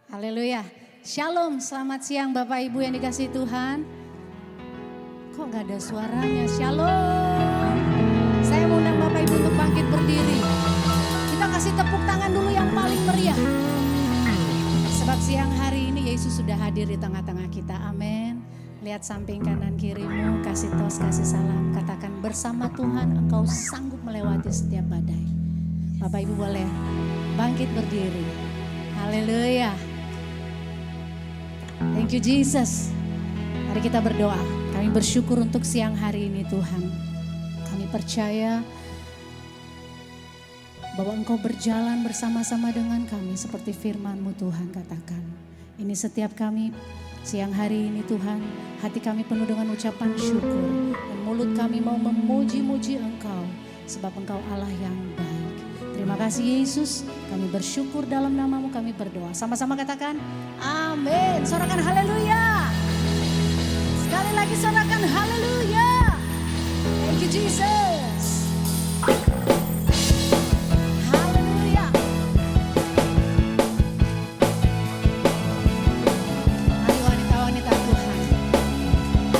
Haleluya. Shalom, selamat siang Bapak Ibu yang dikasihi Tuhan. Kok gak ada suaranya? Shalom. Saya mau undang Bapak Ibu untuk bangkit berdiri. Kita kasih tepuk tangan dulu yang paling meriah. Sebab siang hari ini Yesus sudah hadir di tengah-tengah kita. Amin. Lihat samping kanan kirimu, kasih tos, kasih salam. Katakan bersama Tuhan engkau sanggup melewati setiap badai. Bapak Ibu boleh bangkit berdiri. Haleluya. Thank you Jesus. Mari kita berdoa. Kami bersyukur untuk siang hari ini Tuhan. Kami percaya bahwa Engkau berjalan bersama-sama dengan kami seperti firman-Mu Tuhan katakan. Ini setiap kami siang hari ini Tuhan, hati kami penuh dengan ucapan syukur. Dan mulut kami mau memuji-muji Engkau sebab Engkau Allah yang baik. Terima kasih Yesus, kami bersyukur dalam nama-Mu kami berdoa. Sama-sama katakan amin. Sorakan haleluya. Sekali lagi sorakan haleluya. Thank you Jesus. Haleluya. Mari wanita-wanita Tuhan,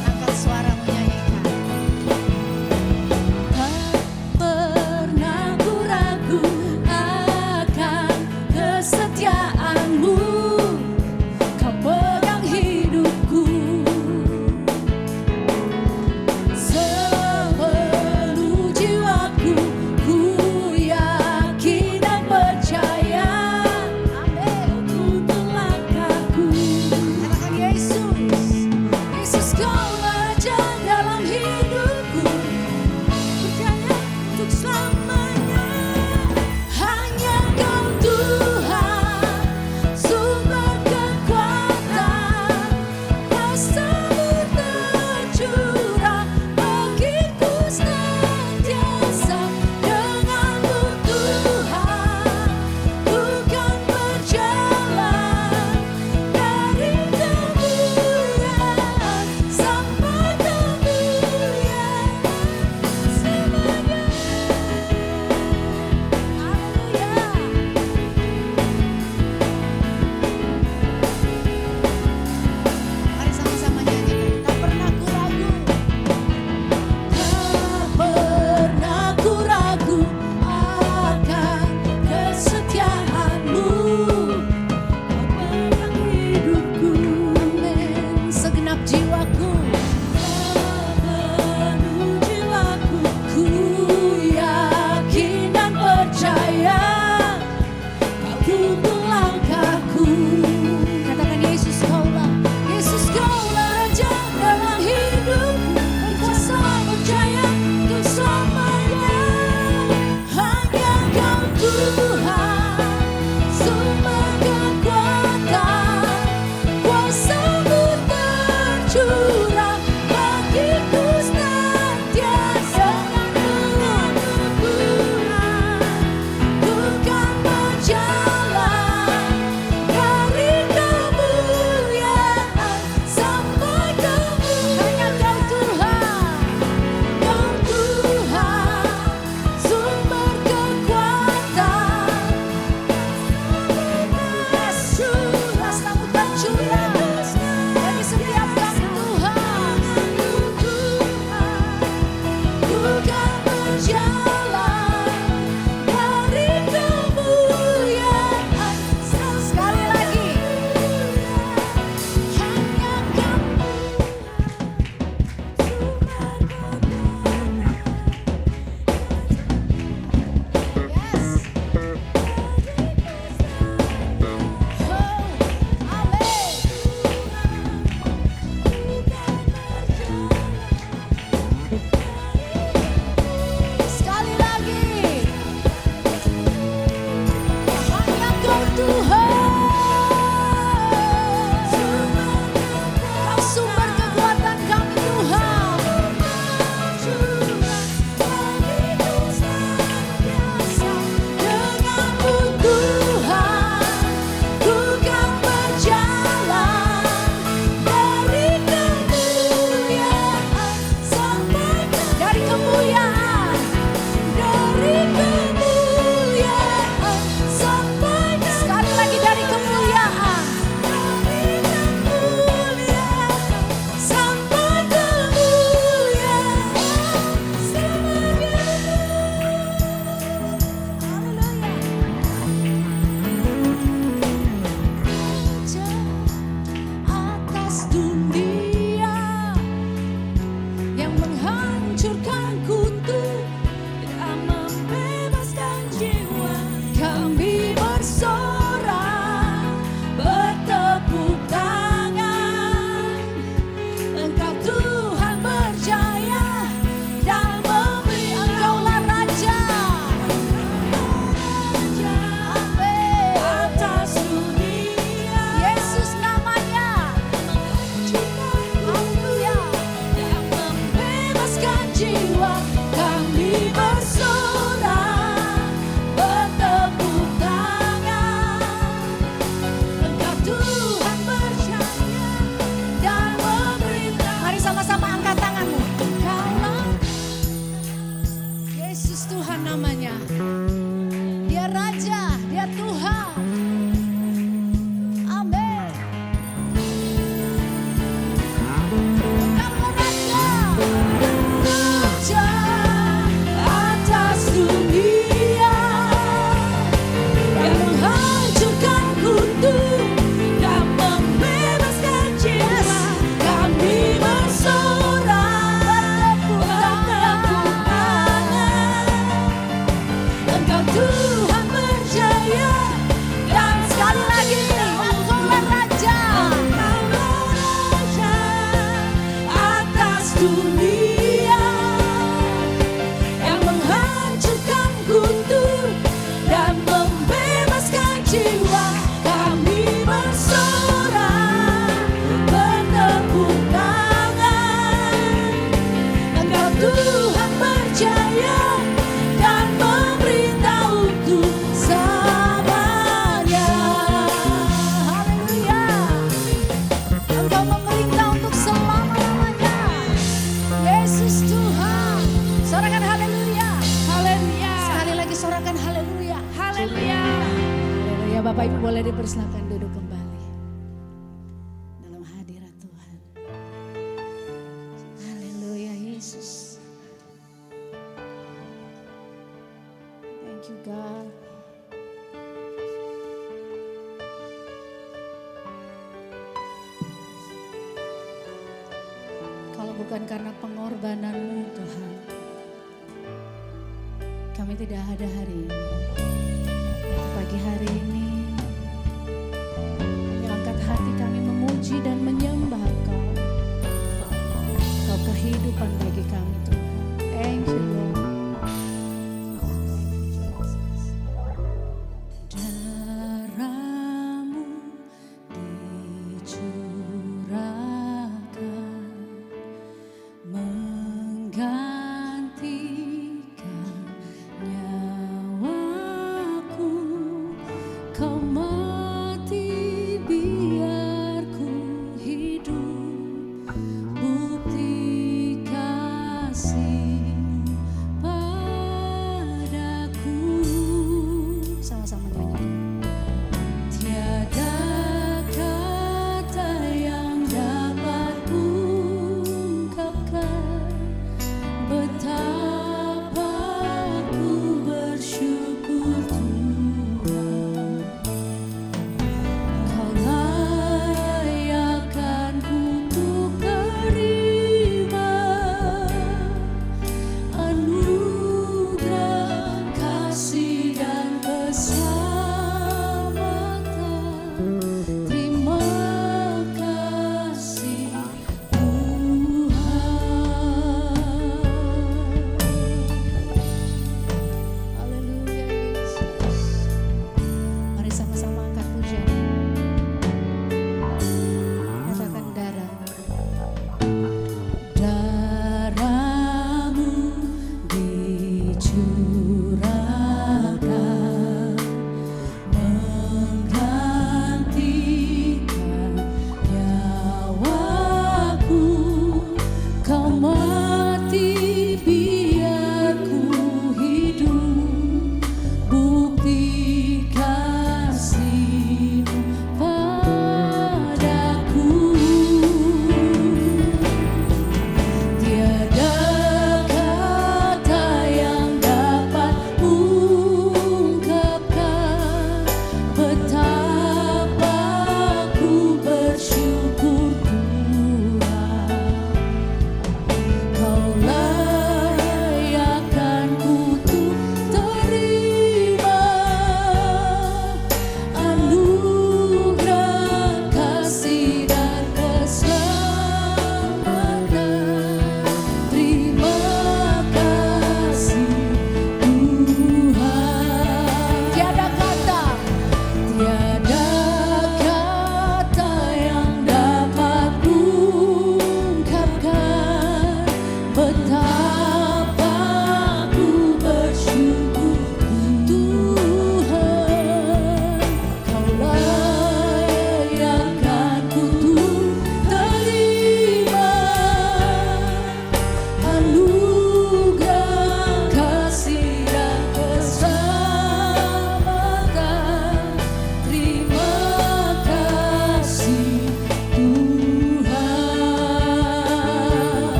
angkat suara menyanyikan. Tak pernah ku ragu akan kesetiaan-Mu. Kau pegang hidupku. Sebelum Ya Bapak Ibu boleh dipersilakan duduk kembali dalam hadirat Tuhan. Haleluya Yesus. Thank you God. Kalau bukan karena pengorbanan-Mu Tuhan, kami tidak ada hari ini. Pagi hari ini kami angkat hati kami memuji dan menyembah Engkau. Engkau kehidupan bagi kami Tuhan. Thank you Lord. Darah-Mu dicurahkan menggantikan nyawaku. Kau mati biar ku hidup, bukti kasih-Mu padaku. Sama-sama nyanyi. Tiada kata yang dapat ungkapkan betapa ku bersyukur Tuhan.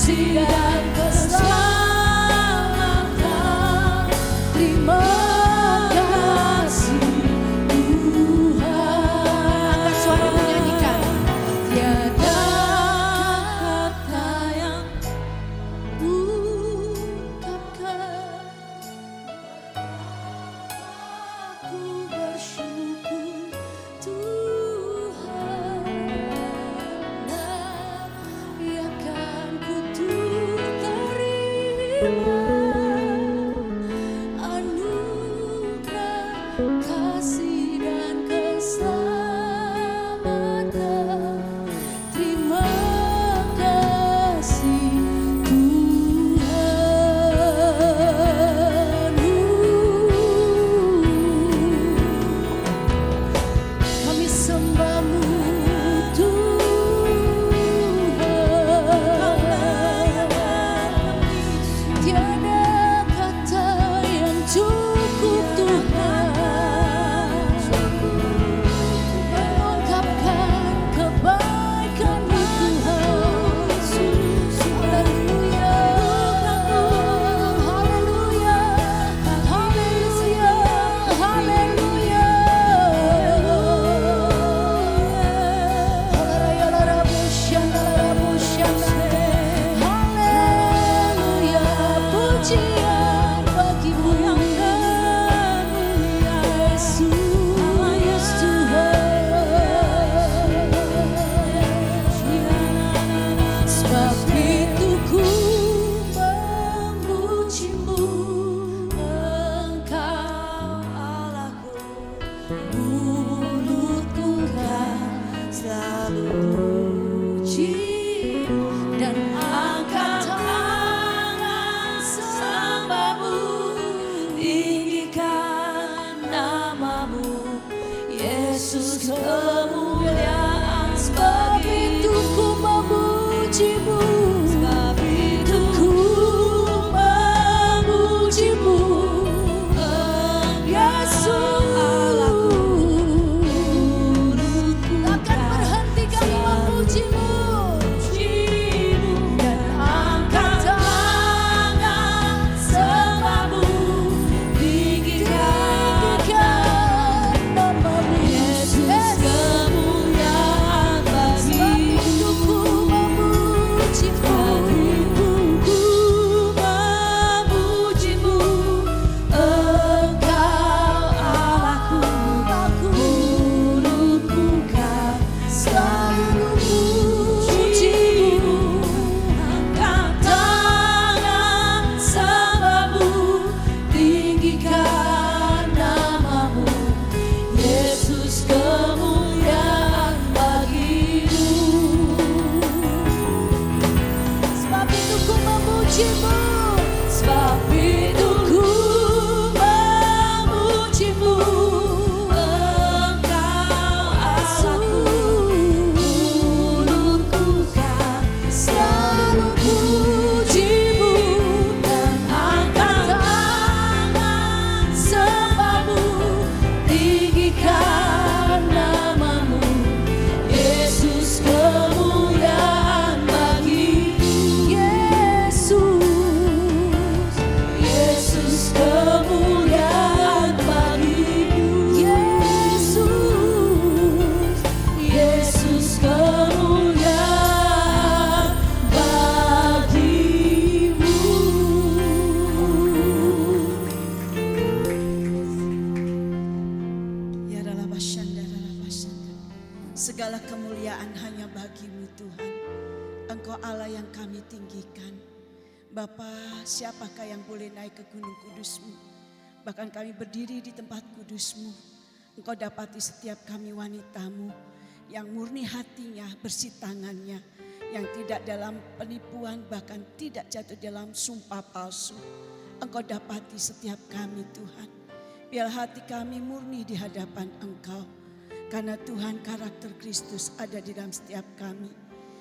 kasih dan keselamatan. Terima kasih Tuhan. Angkat suara menyanyikan. Tiada kata yang ungkapkan, aku bersyukur Tuhan, yang kan ku terima anugerah kasih dan keselamatan. Terima kasih Tuhan. Kami sembahmu Tuhan. Tiada kata yang cukup Tuhan mengungkapkan kebaikan-Mu Tuhan. Haleluya, haleluya, haleluya, haleluya. Pujian bagimu yang Yesus Tuhan. Sebab itu ku memujimu, Engkau Allahku. Mulutku kan selalu puji dan angkat tangan sembahmu, tinggikan namamu, Yesus kemuliaan. Sebab itu ku memujimu, sebab itu ku memujimu, Yesus. Takkan berhenti kami memujimu dan angkat tangan sembahmu, tinggikan namamu, Yesus kemuliaan bagimu. Sebab itu ku memujimu, Engkau Allahku. Mulutku kan selalu pujimu, angkat tangan sembahmu, tinggikan namamu, Yesus kemuliaan bagimu. Sebab itu ku memujimu, sebab itu ku memujimu, Engkau Allahku. Mulutku kan selalu pujimu dan angkat tangan sembahmu, tinggikan namamu, Yesus kemuliaan bagimu. Yesus kemuliaan bagimu. Yesus kemuliaan bagimu. Ya dalam basyanda. Segala kemuliaan hanya bagimu Tuhan. Engkau Allah yang kami tinggikan. Bapa, siapakah yang boleh naik ke gunung kudus-Mu? Bahkan kami berdiri di tempat kudus-Mu. Engkau dapati setiap kami wanita-Mu yang murni hatinya, bersih tangannya, yang tidak dalam penipuan, bahkan tidak jatuh dalam sumpah palsu. Engkau dapati setiap kami Tuhan. Biar hati kami murni di hadapan Engkau. Karena Tuhan, karakter Kristus ada di dalam setiap kami.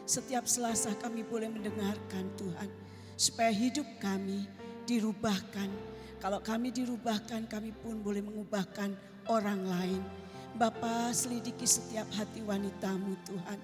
Setiap Selasa kami boleh mendengarkan Tuhan. Supaya hidup kami dirubahkan. Kalau kami dirubahkan, kami pun boleh mengubahkan orang lain. Bapa, selidiki setiap hati wanita-Mu Tuhan.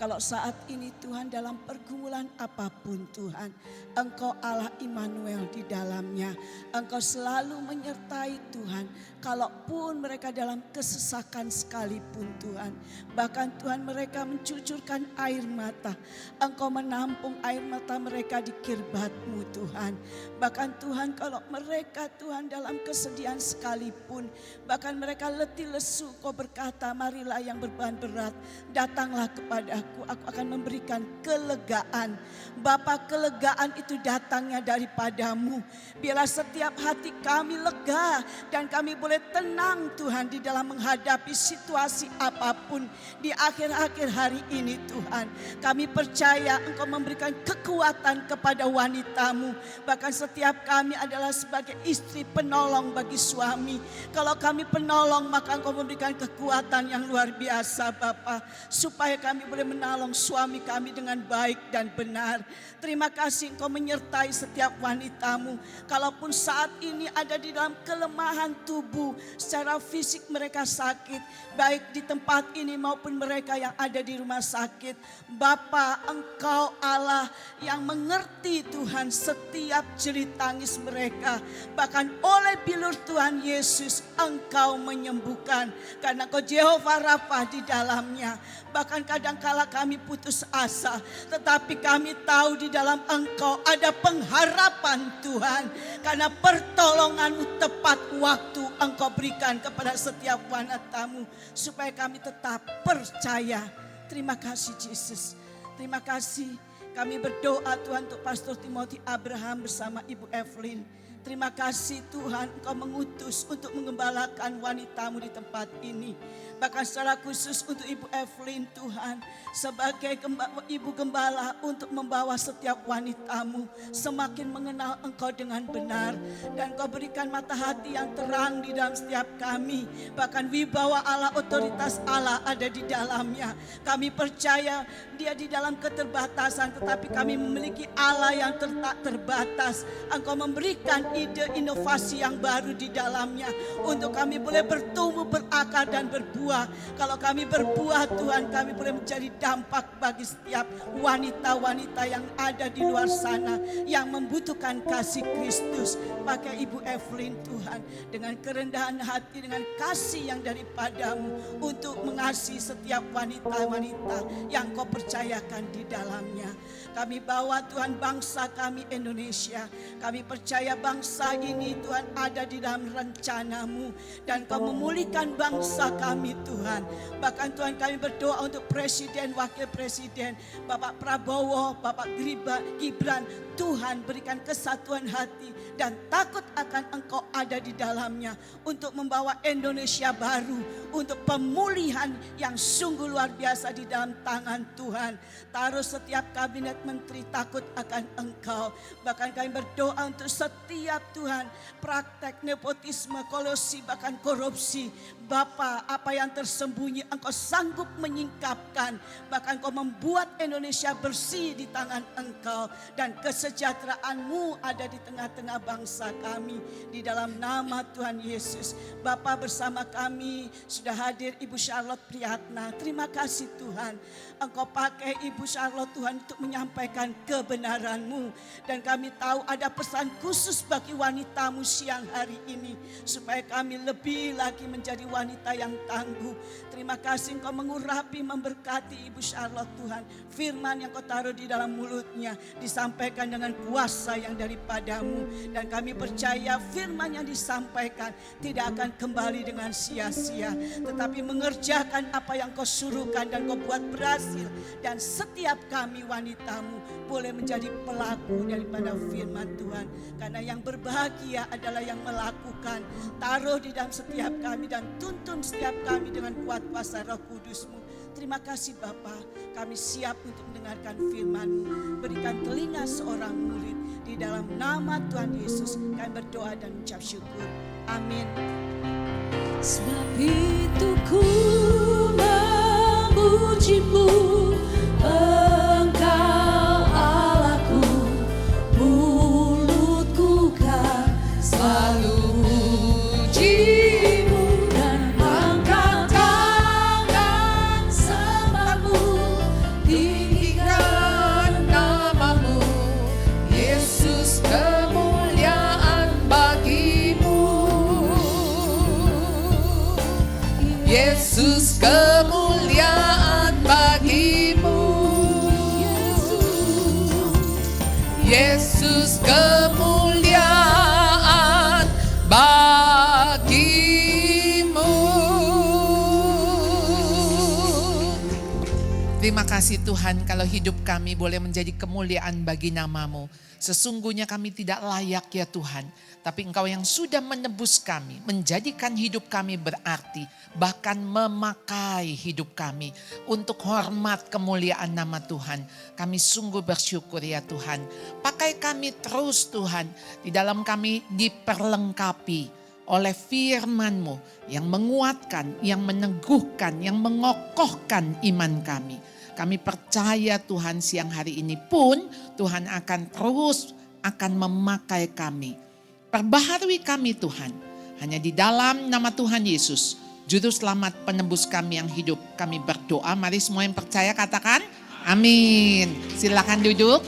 Kalau saat ini Tuhan dalam pergumulan apapun Tuhan, Engkau Allah Immanuel di dalamnya. Engkau selalu menyertai Tuhan. Kalaupun mereka dalam kesesakan sekalipun Tuhan. Bahkan Tuhan mereka mencucurkan air mata. Engkau menampung air mata mereka di kirbat-Mu Tuhan. Bahkan Tuhan kalau mereka Tuhan dalam kesedihan sekalipun. Bahkan mereka letih lesu, Kau berkata marilah yang berbeban berat. Datanglah kepadaku, aku akan memberikan kelegaan. Bapa, kelegaan itu datangnya daripada-Mu. Biarlah setiap hati kami lega dan kami boleh tenang Tuhan di dalam menghadapi situasi apapun di akhir-akhir hari ini Tuhan. Kami percaya Engkau memberikan kekuatan kepada wanita-Mu. Bahkan setiap kami adalah sebagai istri penolong bagi suami. Kalau kami penolong maka Engkau memberikan kekuatan yang luar biasa Bapa. Supaya kami boleh menolong suami kami dengan baik dan benar. Terima kasih Engkau menyertai setiap wanita-Mu. Kalaupun saat ini ada di dalam kelemahan tubuh, secara fisik mereka sakit, baik di tempat ini maupun mereka yang ada di rumah sakit. Bapa, Engkau Allah yang mengerti Tuhan setiap jerit tangis mereka. Bahkan oleh bilur Tuhan Yesus Engkau menyembuhkan. Karena Engkau Jehovah Rafa di dalamnya. Bahkan kadangkala kami putus asa, tetapi kami tahu di dalam Engkau ada pengharapan Tuhan. Karena pertolongan-Mu tepat waktu Engkau berikan kepada setiap wanita-Mu. Supaya kami tetap percaya. Terima kasih Yesus. Terima kasih. Kami berdoa Tuhan untuk Pastor Timothy Abraham bersama Ibu Evelyn. Terima kasih Tuhan Engkau mengutus untuk menggembalakan wanita-Mu di tempat ini. Bahkan secara khusus untuk Ibu Evelyn Tuhan. Sebagai Ibu Gembala untuk membawa setiap wanita-Mu semakin mengenal Engkau dengan benar. Dan Engkau berikan mata hati yang terang di dalam setiap kami. Bahkan wibawa Allah, otoritas Allah ada di dalamnya. Kami percaya dia di dalam keterbatasan, tetapi kami memiliki Allah yang tak terbatas. Engkau memberikan ide inovasi yang baru di dalamnya. Untuk kami boleh bertumbuh, berakar dan berbuah. Kalau kami berbuah Tuhan, kami boleh menjadi dampak bagi setiap wanita-wanita yang ada di luar sana yang membutuhkan kasih Kristus. Pakai Ibu Evelyn Tuhan dengan kerendahan hati, dengan kasih yang daripada-Mu untuk mengasihi setiap wanita-wanita yang Kau percayakan di dalamnya. Kami bawa Tuhan bangsa kami Indonesia. Kami percaya bangsa ini Tuhan ada di dalam rencana-Mu. Dan Kau memulihkan bangsa kami Tuhan. Bahkan Tuhan kami berdoa untuk Presiden, Wakil Presiden, Bapak Prabowo, Bapak Gibran. Tuhan berikan kesatuan hati dan takut akan Engkau ada di dalamnya. Untuk membawa Indonesia baru. Untuk pemulihan yang sungguh luar biasa di dalam tangan Tuhan. Taruh setiap kabinet menteri takut akan Engkau. Bahkan kami berdoa untuk setiap Tuhan praktek nepotisme, kolusi, bahkan korupsi. Bapa, apa yang tersembunyi Engkau sanggup menyingkapkan. Bahkan Engkau membuat Indonesia bersih di tangan Engkau. Dan kesejahteraan-Mu ada di tengah-tengah bangsa kami. Di dalam nama Tuhan Yesus. Bapa, bersama kami sudah hadir Ibu Charlotte Priyatna. Terima kasih Tuhan. Engkau pakai Ibu Charlotte Tuhan untuk menyampaikan kebenaran-Mu. Dan kami tahu ada pesan khusus bagi wanita-Mu siang hari ini. Supaya kami lebih lagi menjadi wanita yang tangguh. Terima kasih Engkau mengurapi, memberkati Ibu Charlotte Tuhan. Firman yang Kau taruh di dalam mulutnya disampaikan dengan kuasa yang daripada-Mu. Dan kami percaya firman yang disampaikan tidak akan kembali dengan sia-sia. Tetapi mengerjakan apa yang Kau suruhkan dan Kau buat berhasil. Dan setiap kami wanita-Mu boleh menjadi pelaku daripada firman Tuhan. Karena yang berbahagia adalah yang melakukan. Taruh di dalam setiap kami dan tuntun setiap kami dengan kuat kuasa Roh Kudus-Mu. Terima kasih Bapa, kami siap untuk mendengarkan firman-Mu. Berikan telinga seorang murid. Di dalam nama Tuhan Yesus kami berdoa dan mengucap syukur. Amin. Sebab itu ku memuji-Mu, Engkau Allahku, mulutku kan selalu puji-Mu dan angkat tangan sembah-Mu di Yesus, kemuliaan bagimu. Yesus, kemuliaan bagimu. Yesus, kemuliaan bagimu. Terima kasih Tuhan kalau hidup kami boleh menjadi kemuliaan bagi nama-Mu. Sesungguhnya kami tidak layak ya Tuhan. Tapi Engkau yang sudah menebus kami, menjadikan hidup kami berarti. Bahkan memakai hidup kami untuk hormat kemuliaan nama Tuhan. Kami sungguh bersyukur ya Tuhan. Pakai kami terus Tuhan. Di dalam kami diperlengkapi oleh firman-Mu yang menguatkan, yang meneguhkan, yang mengokohkan iman kami. Kami percaya Tuhan siang hari ini pun Tuhan akan terus akan memakai kami. Perbaharui kami Tuhan. Hanya di dalam nama Tuhan Yesus, Juru Selamat penebus kami yang hidup. Kami berdoa, mari semua yang percaya katakan amin. Silakan duduk.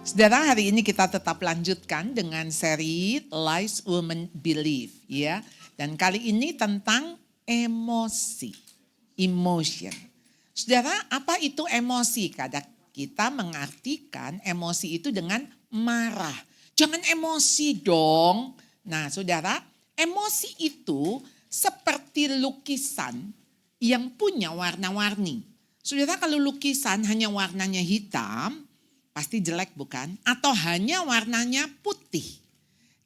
Saudara, hari ini kita tetap lanjutkan dengan seri Lies Women Believe. Ya. Dan kali ini tentang emosi, emotion. Saudara, apa itu emosi? Kadang kita mengartikan emosi itu dengan marah. Jangan emosi dong. Nah saudara, emosi itu seperti lukisan yang punya warna-warni. Saudara, kalau lukisan hanya warnanya hitam, pasti jelek bukan? Atau hanya warnanya putih.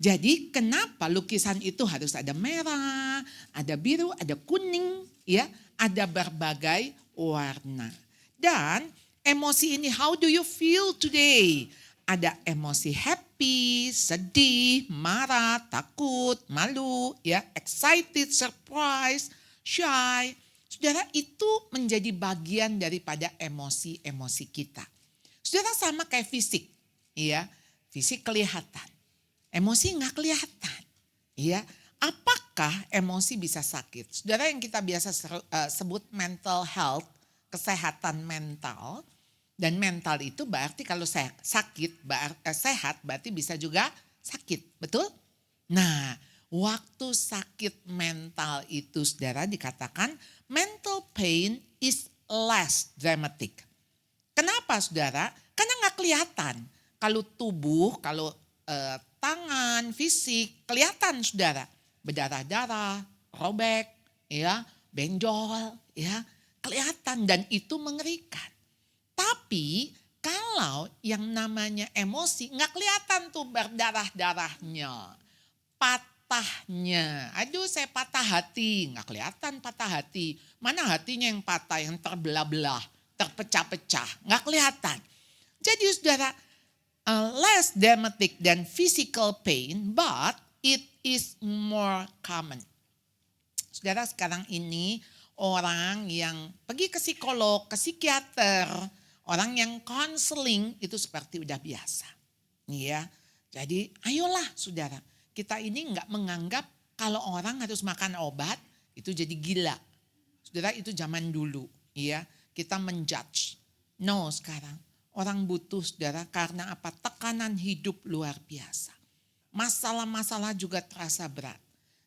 Jadi kenapa lukisan itu harus ada merah, ada biru, ada kuning, ya, ada berbagai warna. Dan emosi ini, how do you feel today? Ada emosi happy, sedih, marah, takut, malu, ya, excited, surprise, shy. Saudara, itu menjadi bagian daripada emosi-emosi kita. Saudara, sama kayak fisik, ya, fisik kelihatan, emosi nggak kelihatan, ya. Apakah emosi bisa sakit? Saudara, yang kita biasa sebut mental health, kesehatan mental. Dan mental itu berarti kalau sakit, sehat berarti bisa juga sakit, betul? Nah, waktu sakit mental itu saudara dikatakan mental pain is less dramatic. Kenapa saudara? Karena nggak kelihatan. Kalau tubuh, kalau tangan, fisik, kelihatan saudara. Berdarah-darah, robek, ya, benjol, ya, kelihatan dan itu mengerikan. Tapi kalau yang namanya emosi nggak kelihatan tuh berdarah-darahnya, patahnya. Aduh saya patah hati, nggak kelihatan patah hati. Mana hatinya yang patah, yang terbelah-belah, terpecah-pecah, nggak kelihatan. Jadi saudara, less dramatic than physical pain, but it is more common. Saudara, sekarang ini orang yang pergi ke psikolog, ke psikiater, orang yang konseling itu seperti udah biasa. Ya, jadi ayolah saudara, kita ini nggak menganggap kalau orang harus makan obat itu jadi gila. Saudara, itu zaman dulu, ya, kita menjudge. No, sekarang orang butuh saudara karena apa? Tekanan hidup luar biasa. Masalah-masalah juga terasa berat.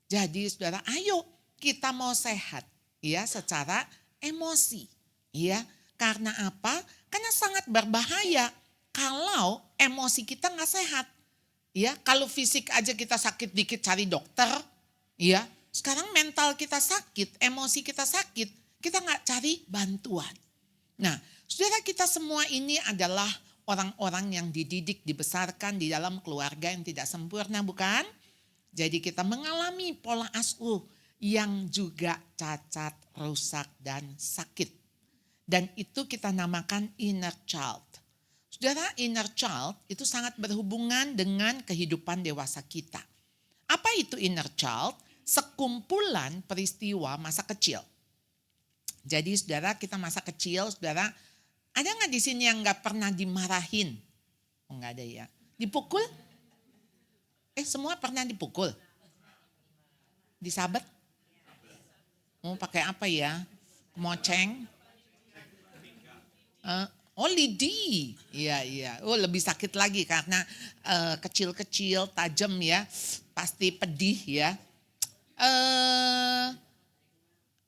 Jadi saudara, ayo kita mau sehat, ya, secara emosi, ya. Karena apa? Karena sangat berbahaya kalau emosi kita nggak sehat, ya. Kalau fisik aja kita sakit dikit cari dokter, ya. Sekarang mental kita sakit, emosi kita sakit, kita nggak cari bantuan. Nah, saudara, kita semua ini adalah orang-orang yang dididik, dibesarkan di dalam keluarga yang tidak sempurna, bukan? Jadi kita mengalami pola asuh yang juga cacat, rusak, dan sakit. Dan itu kita namakan inner child. Saudara, inner child itu sangat berhubungan dengan kehidupan dewasa kita. Apa itu inner child? Sekumpulan peristiwa masa kecil. Jadi saudara, kita masa kecil, saudara, ada nggak di sini yang nggak pernah dimarahin? Oh, nggak ada ya. Dipukul? Semua pernah dipukul? Disabet? Mau pakai apa ya? Moceng? Oh lidi, iya. Oh lebih sakit lagi karena kecil-kecil, tajam ya, pasti pedih ya.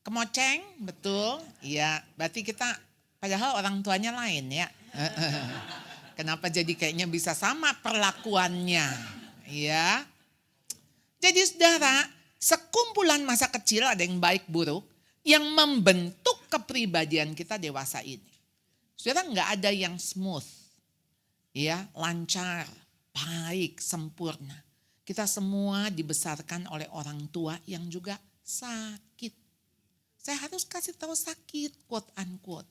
Kemoceng, betul, iya. Berarti kita, padahal orang tuanya lain ya. Kenapa jadi kayaknya bisa sama perlakuannya, ya. Jadi saudara, sekumpulan masa kecil ada yang baik buruk yang membentuk kepribadian kita dewasa ini. Saudara nggak ada yang smooth, ya lancar, baik, sempurna. Kita semua dibesarkan oleh orang tua yang juga sakit. Saya harus kasih tahu sakit, quote unquote.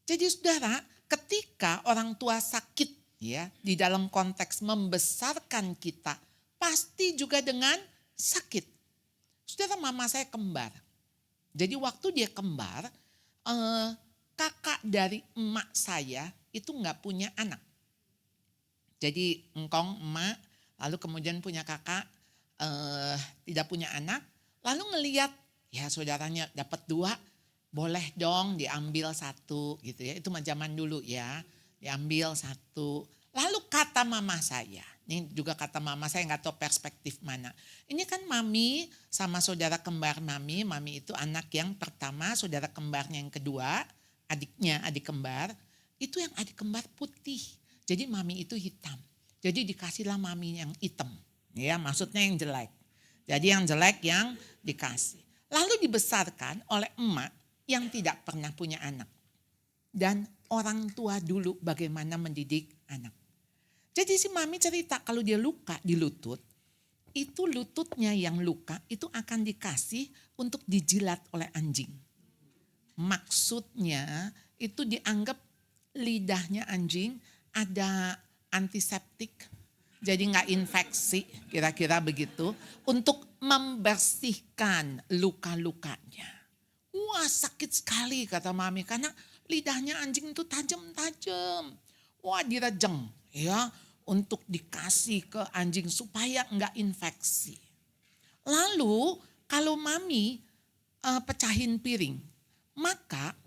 Jadi saudara, ketika orang tua sakit ya di dalam konteks membesarkan kita, pasti juga dengan sakit. Saudara, mama saya kembar. Jadi waktu dia kembar, kakak dari emak saya itu nggak punya anak. Jadi engkong emak, lalu kemudian punya kakak tidak punya anak. Lalu ngelihat ya saudaranya dapat 2, boleh dong diambil 1 gitu ya. Itu zaman dulu ya, diambil 1. Lalu kata mama saya, ini juga kata mama saya nggak tahu perspektif mana. Ini kan mami sama saudara kembar mami itu anak yang pertama, saudara kembarnya yang kedua. Adiknya, adik kembar, itu yang adik kembar putih. Jadi mami itu hitam. Jadi dikasihlah mami yang hitam. Ya, maksudnya yang jelek. Jadi yang jelek yang dikasih. Lalu dibesarkan oleh emak yang tidak pernah punya anak. Dan orang tua dulu bagaimana mendidik anak. Jadi si mami cerita kalau dia luka di lutut, itu lututnya yang luka itu akan dikasih untuk dijilat oleh anjing. Maksudnya itu dianggap lidahnya anjing ada antiseptik, jadi nggak infeksi, kira-kira begitu, untuk membersihkan luka-lukanya. Wah sakit sekali kata mami karena lidahnya anjing itu tajam-tajam. Wah direjeng ya untuk dikasih ke anjing supaya nggak infeksi. Lalu kalau mami pecahin piring, maka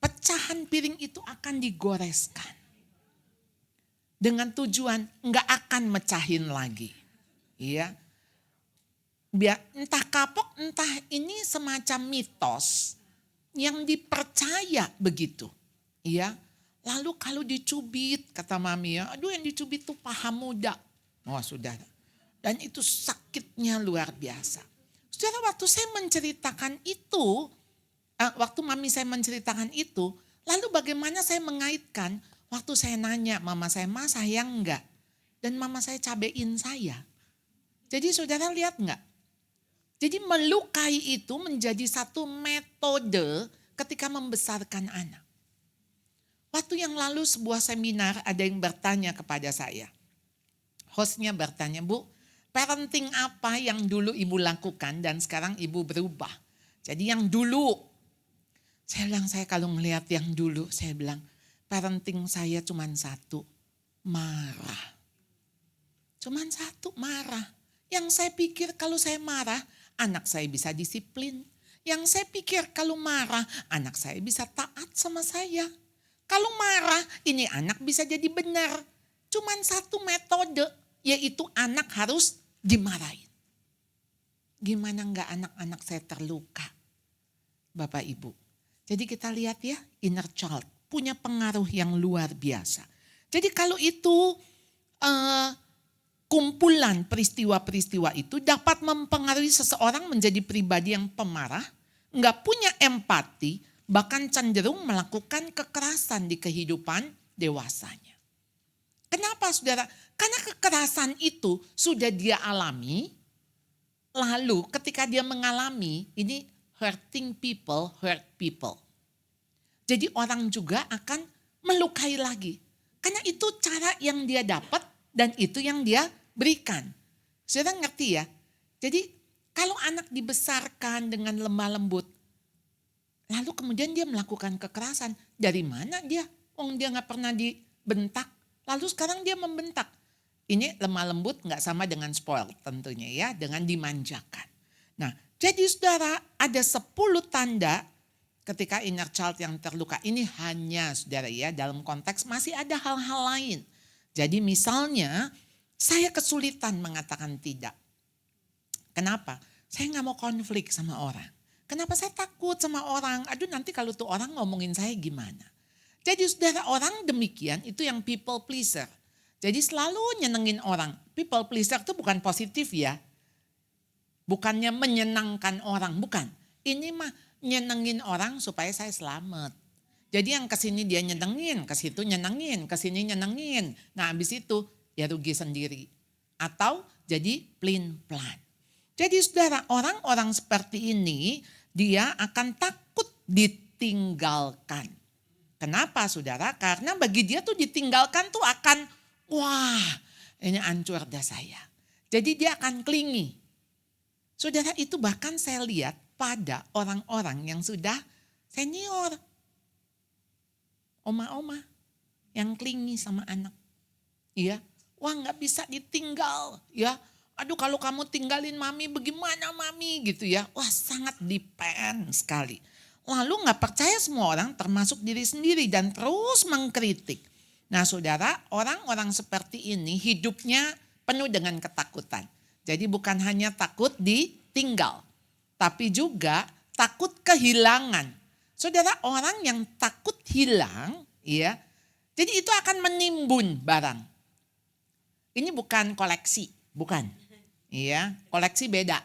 pecahan piring itu akan digoreskan. Dengan tujuan nggak akan mecahin lagi. Iya. Biar entah kapok, entah ini semacam mitos yang dipercaya begitu. Iya. Lalu kalau dicubit, kata mami ya, aduh yang dicubit tuh paha muda. Oh sudah. Dan itu sakitnya luar biasa. Saudara, waktu saya menceritakan itu, waktu mami saya menceritakan itu, lalu bagaimana saya mengaitkan waktu saya nanya mama saya, ma sayang enggak? Dan mama saya cabein saya. Jadi saudara lihat enggak? Jadi melukai itu menjadi satu metode ketika membesarkan anak. Waktu yang lalu sebuah seminar ada yang bertanya kepada saya. Hostnya bertanya, Bu, parenting apa yang dulu ibu lakukan dan sekarang ibu berubah? Jadi yang dulu, saya bilang saya kalau ngelihat yang dulu, saya bilang parenting saya cuma 1, marah. Cuma 1, marah. Yang saya pikir kalau saya marah, anak saya bisa disiplin. Yang saya pikir kalau marah, anak saya bisa taat sama saya. Kalau marah, ini anak bisa jadi benar. Cuman 1 metode, yaitu anak harus dimarahin. Gimana enggak anak-anak saya terluka? Bapak Ibu. Jadi kita lihat ya, inner child punya pengaruh yang luar biasa. Jadi kalau itu kumpulan peristiwa-peristiwa itu dapat mempengaruhi seseorang menjadi pribadi yang pemarah, enggak punya empati, bahkan cenderung melakukan kekerasan di kehidupan dewasanya. Kenapa saudara? Karena kekerasan itu sudah dia alami, lalu ketika dia mengalami, ini hurting people, hurt people. Jadi orang juga akan melukai lagi. Karena itu cara yang dia dapat dan itu yang dia berikan. Saudara ngerti ya? Jadi kalau anak dibesarkan dengan lemah lembut, lalu kemudian dia melakukan kekerasan. Dari mana dia? Dia gak pernah dibentak. Lalu sekarang dia membentak. Ini lemah lembut gak sama dengan spoil tentunya ya. Dengan dimanjakan. Nah jadi saudara ada 10 tanda ketika inner child yang terluka. Ini hanya saudara ya, dalam konteks masih ada hal-hal lain. Jadi misalnya saya kesulitan mengatakan tidak. Kenapa? Saya nggak mau konflik sama orang. Kenapa saya takut sama orang? Aduh nanti kalau tuh orang ngomongin saya gimana? Jadi saudara, orang demikian itu yang people pleaser. Jadi selalu nyenengin orang. People pleaser itu bukan positif ya. Bukannya menyenangkan orang, bukan. Ini mah nyenengin orang supaya saya selamat. Jadi yang kesini dia nyenengin, ke situ nyenengin, ke sini nyenengin. Nah habis itu ya rugi sendiri. Atau jadi plan. Jadi saudara, orang-orang seperti ini dia akan takut ditinggalkan. Kenapa saudara? Karena bagi dia tuh ditinggalkan tuh akan, wah ini hancur dah saya. Jadi dia akan clingy. Saudara, itu bahkan saya lihat pada orang-orang yang sudah senior. Oma-oma yang clingy sama anak. Iya, wah gak bisa ditinggal ya. Aduh kalau kamu tinggalin mami bagaimana mami gitu ya. Wah sangat depend sekali. Lalu gak percaya semua orang termasuk diri sendiri dan terus mengkritik. Nah saudara, orang-orang seperti ini hidupnya penuh dengan ketakutan. Jadi bukan hanya takut ditinggal, tapi juga takut kehilangan. Saudara, orang yang takut hilang ya, jadi itu akan menimbun barang. Ini bukan koleksi, bukan. Iya, koleksi beda.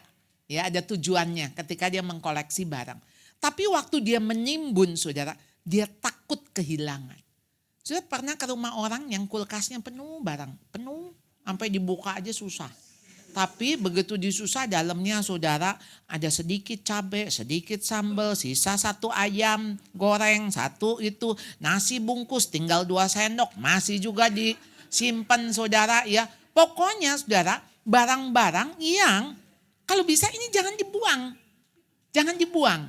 Ya, ada tujuannya ketika dia mengkoleksi barang. Tapi waktu dia menimbun, saudara, dia takut kehilangan. Saudara pernah ke rumah orang yang kulkasnya penuh barang, penuh sampai dibuka aja susah. Tapi begitu disusah dalamnya saudara ada sedikit cabai, sedikit sambal, sisa 1 ayam goreng, 1 itu nasi bungkus tinggal 2 sendok, masih juga disimpan saudara ya. Pokoknya saudara, barang-barang yang kalau bisa ini jangan dibuang. Jangan dibuang.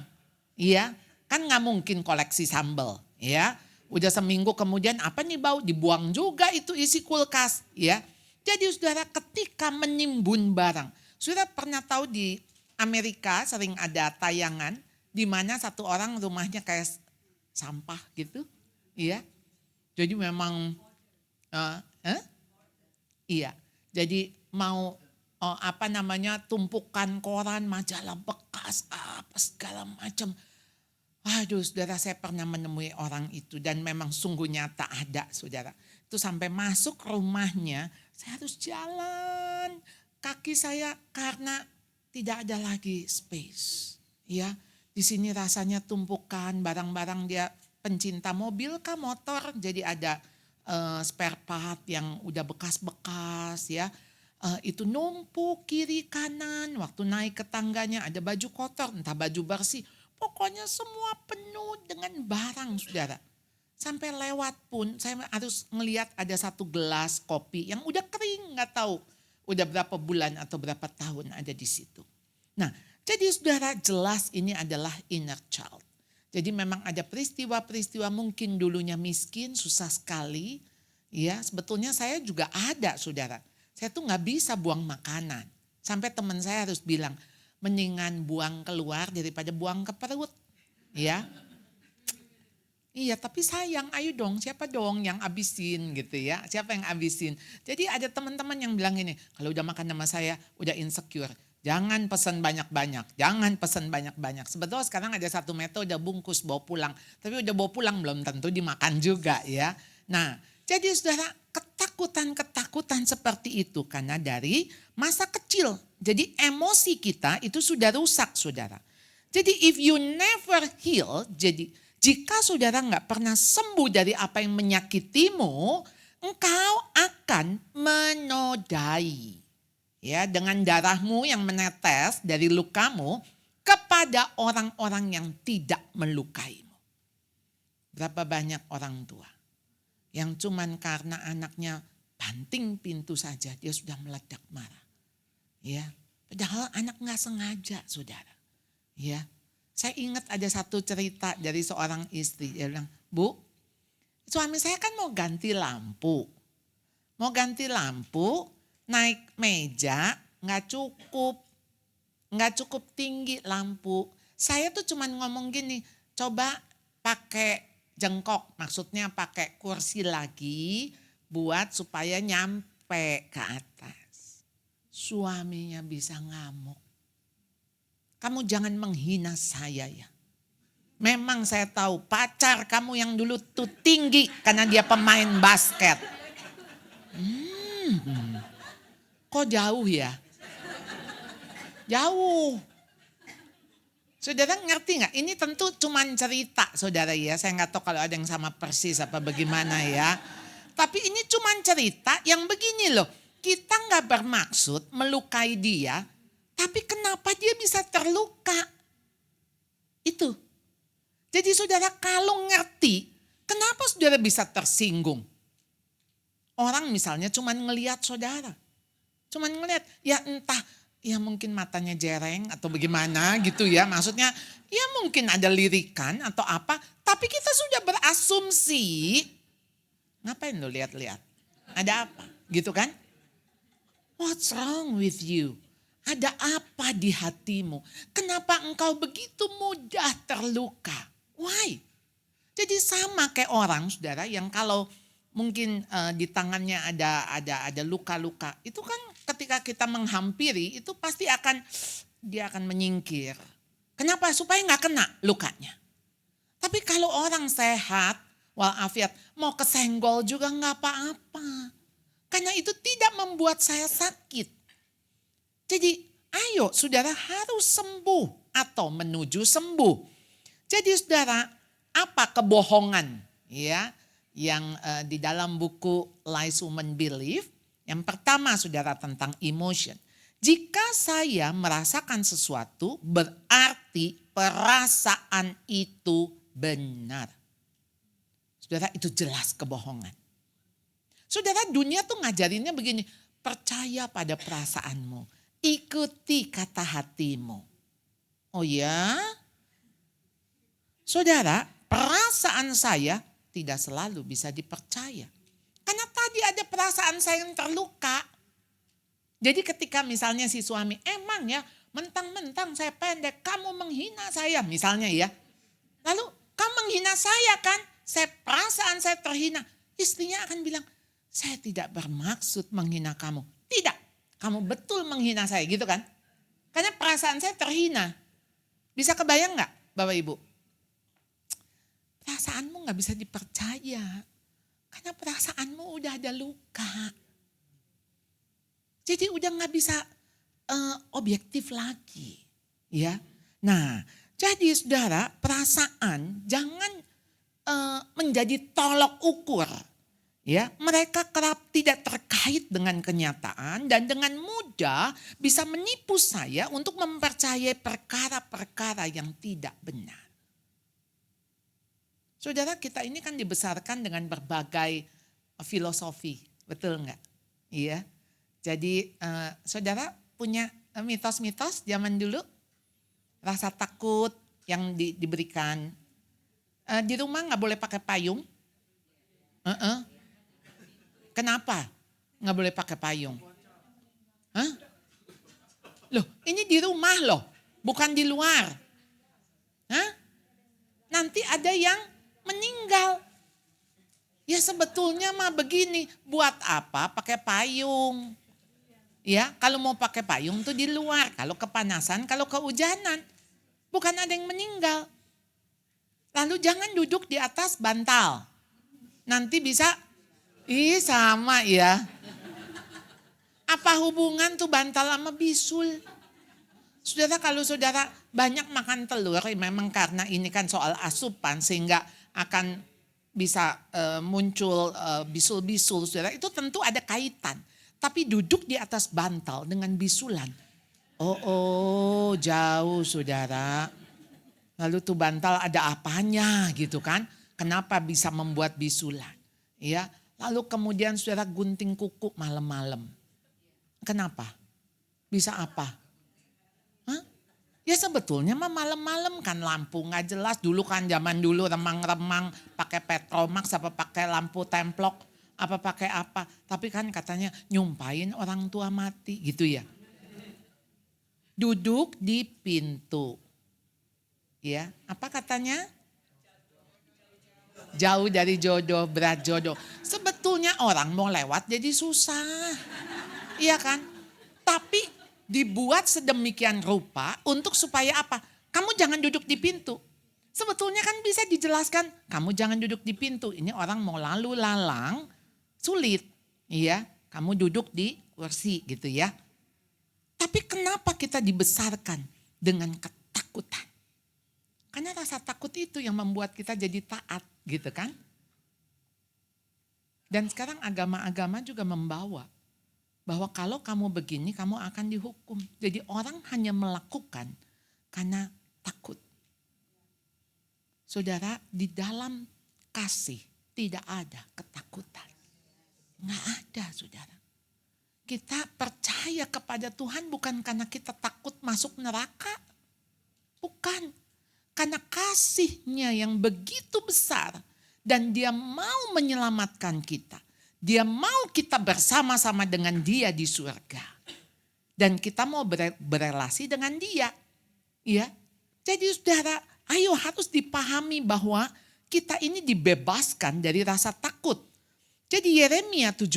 Iya, kan gak mungkin koleksi sambal. Ya, udah seminggu kemudian apa nih bau? Dibuang juga itu isi kulkas. Ya, jadi saudara ketika menimbun barang. Saudara pernah tahu di Amerika sering ada tayangan di mana satu orang rumahnya kayak sampah gitu. Iya, jadi memang iya. Jadi mau tumpukan koran, majalah bekas, apa segala macam. Aduh saudara, saya pernah menemui orang itu dan memang sungguh nyata ada saudara. Itu sampai masuk rumahnya, saya harus jalan kaki saya karena tidak ada lagi space. Ya, di sini rasanya tumpukan barang-barang dia pencinta mobil kah motor, jadi ada spare part yang udah bekas-bekas ya. Itu numpuk kiri kanan, waktu naik ke tangganya ada baju kotor, entah baju bersih. Pokoknya semua penuh dengan barang saudara. Sampai lewat pun saya harus ngelihat ada 1 gelas kopi yang udah kering, gak tahu udah berapa bulan atau berapa tahun ada di situ. Nah jadi saudara, jelas ini adalah inner child. Jadi memang ada peristiwa-peristiwa mungkin dulunya miskin, susah sekali. Ya, sebetulnya saya juga ada saudara. Saya tuh gak bisa buang makanan. Sampai teman saya harus bilang, mendingan buang keluar daripada buang ke perut. Ya. Iya tapi sayang, ayo dong siapa dong yang abisin gitu ya. Siapa yang abisin. Jadi ada teman-teman yang bilang ini, kalau udah makan sama saya udah insecure. Jangan pesan banyak-banyak, jangan pesan banyak-banyak. Sebetulnya sekarang ada 1 metode bungkus bawa pulang. Tapi udah bawa pulang belum tentu dimakan juga ya. Nah jadi saudara, ketakutan-ketakutan seperti itu karena dari masa kecil. Jadi emosi kita itu sudah rusak saudara. Jadi if you never heal, jadi jika saudara gak pernah sembuh dari apa yang menyakitimu, engkau akan menodai. Ya, dengan darahmu yang menetes dari lukamu kepada orang-orang yang tidak melukaimu. Berapa banyak orang tua yang cuman karena anaknya banting pintu saja dia sudah meledak marah. Ya, padahal anak gak sengaja saudara. Ya, saya ingat ada satu cerita dari seorang istri. Dia bilang, Bu, suami saya kan mau ganti lampu. Mau ganti lampu, naik meja gak cukup tinggi lampu. Saya tuh cuman ngomong gini, coba pakai jengkok, maksudnya pakai kursi lagi buat supaya nyampe ke atas. Suaminya bisa ngamuk. Kamu jangan menghina saya ya. Memang saya tahu pacar kamu yang dulu tuh tinggi karena dia pemain basket. Kok jauh ya? Jauh. Saudara ngerti nggak? Ini tentu cuman cerita saudara ya. Saya nggak tahu kalau ada yang sama persis apa bagaimana ya. Tapi ini cuman cerita yang begini loh. Kita nggak bermaksud melukai dia. Tapi kenapa dia bisa terluka? Itu. Jadi saudara kalau ngerti, kenapa saudara bisa tersinggung? Orang misalnya cuman ngelihat saudara. Cuman ngelihat, ya entah, ya mungkin matanya jereng atau bagaimana gitu ya. Maksudnya ya mungkin ada lirikan atau apa. Tapi kita sudah berasumsi, ngapain lo lihat-lihat? Ada apa gitu kan? What's wrong with you? Ada apa di hatimu? Kenapa engkau begitu mudah terluka? Why? Jadi sama kayak orang saudara yang kalau mungkin di tangannya ada luka-luka. Itu kan ketika kita menghampiri itu pasti dia akan menyingkir. Kenapa? Supaya nggak kena lukanya. Tapi kalau orang sehat, walafiat, mau kesenggol juga nggak apa-apa. Karena itu tidak membuat saya sakit. Jadi ayo saudara harus sembuh atau menuju sembuh. Jadi saudara, apa kebohongan ya yang di dalam buku Lies Women Believe? Yang pertama saudara tentang emotion. Jika saya merasakan sesuatu berarti perasaan itu benar. Saudara, itu jelas kebohongan. Saudara, dunia tuh ngajarinnya begini, percaya pada perasaanmu, ikuti kata hatimu. Oh ya? Saudara, perasaan saya tidak selalu bisa dipercaya. Karena tadi ada perasaan saya yang terluka. Jadi ketika misalnya si suami, emang ya mentang-mentang saya pendek, kamu menghina saya misalnya ya. Lalu kamu menghina saya kan, perasaan saya terhina. Istrinya akan bilang, saya tidak bermaksud menghina kamu. Tidak, kamu betul menghina saya gitu kan. Karena perasaan saya terhina. Bisa kebayang gak Bapak Ibu? Perasaanmu gak bisa dipercaya. Karena perasaanmu udah ada luka. Jadi udah gak bisa objektif lagi. Ya. Nah, jadi saudara, perasaan jangan menjadi tolok ukur. Ya, mereka kerap tidak terkait dengan kenyataan dan dengan mudah bisa menipu saya untuk mempercayai perkara-perkara yang tidak benar. Saudara, kita ini kan dibesarkan dengan berbagai filosofi, betul enggak? Iya. Jadi saudara punya mitos-mitos zaman dulu? Rasa takut yang diberikan. Di rumah nggak boleh pakai payung. Kenapa nggak boleh pakai payung? Hah? Loh, ini di rumah loh, bukan di luar. Hah? Nanti ada yang meninggal. Ya sebetulnya mah begini, buat apa pakai payung? Ya, kalau mau pakai payung tuh di luar, kalau kepanasan, kalau kehujanan. Bukan ada yang meninggal. Lalu jangan duduk di atas bantal. Nanti bisa, sama ya. Apa hubungan tuh bantal sama bisul? Saudara, kalau saudara banyak makan telur, memang karena ini kan soal asupan sehingga akan bisa muncul bisul-bisul, saudara. Itu tentu ada kaitan. Tapi duduk di atas bantal dengan bisulan. Oh, jauh saudara. Lalu tuh bantal ada apanya gitu kan. Kenapa bisa membuat bisulan. Ya. Lalu kemudian saudara gunting kuku malam-malam. Kenapa? Bisa apa? Hah? Ya sebetulnya mah malam-malam kan lampu gak jelas. Dulu kan zaman dulu remang-remang pakai petromax apa pakai lampu templok. Apa pakai apa. Tapi kan katanya nyumpain orang tua mati gitu ya. Duduk di pintu. Ya, apa katanya? Jauh dari jodoh, berat jodoh. Sebetulnya orang mau lewat jadi susah. Iya kan? Tapi dibuat sedemikian rupa untuk supaya apa? Kamu jangan duduk di pintu. Sebetulnya kan bisa dijelaskan, kamu jangan duduk di pintu. Ini orang mau lalu lalang, sulit. Iya, kamu duduk di kursi gitu ya. Tapi kenapa kita dibesarkan dengan ketakutan? Karena rasa takut itu yang membuat kita jadi taat gitu kan. Dan sekarang agama-agama juga membawa bahwa kalau kamu begini kamu akan dihukum. Jadi orang hanya melakukan karena takut. Saudara, di dalam kasih tidak ada ketakutan. Nggak ada, saudara. Kita percaya kepada Tuhan bukan karena kita takut masuk neraka. Bukan. Karena kasih-Nya yang begitu besar dan Dia mau menyelamatkan kita. Dia mau kita bersama-sama dengan Dia di surga. Dan kita mau berelasi dengan Dia. Ya. Jadi saudara, ayo harus dipahami bahwa kita ini dibebaskan dari rasa takut. Jadi Yeremia 17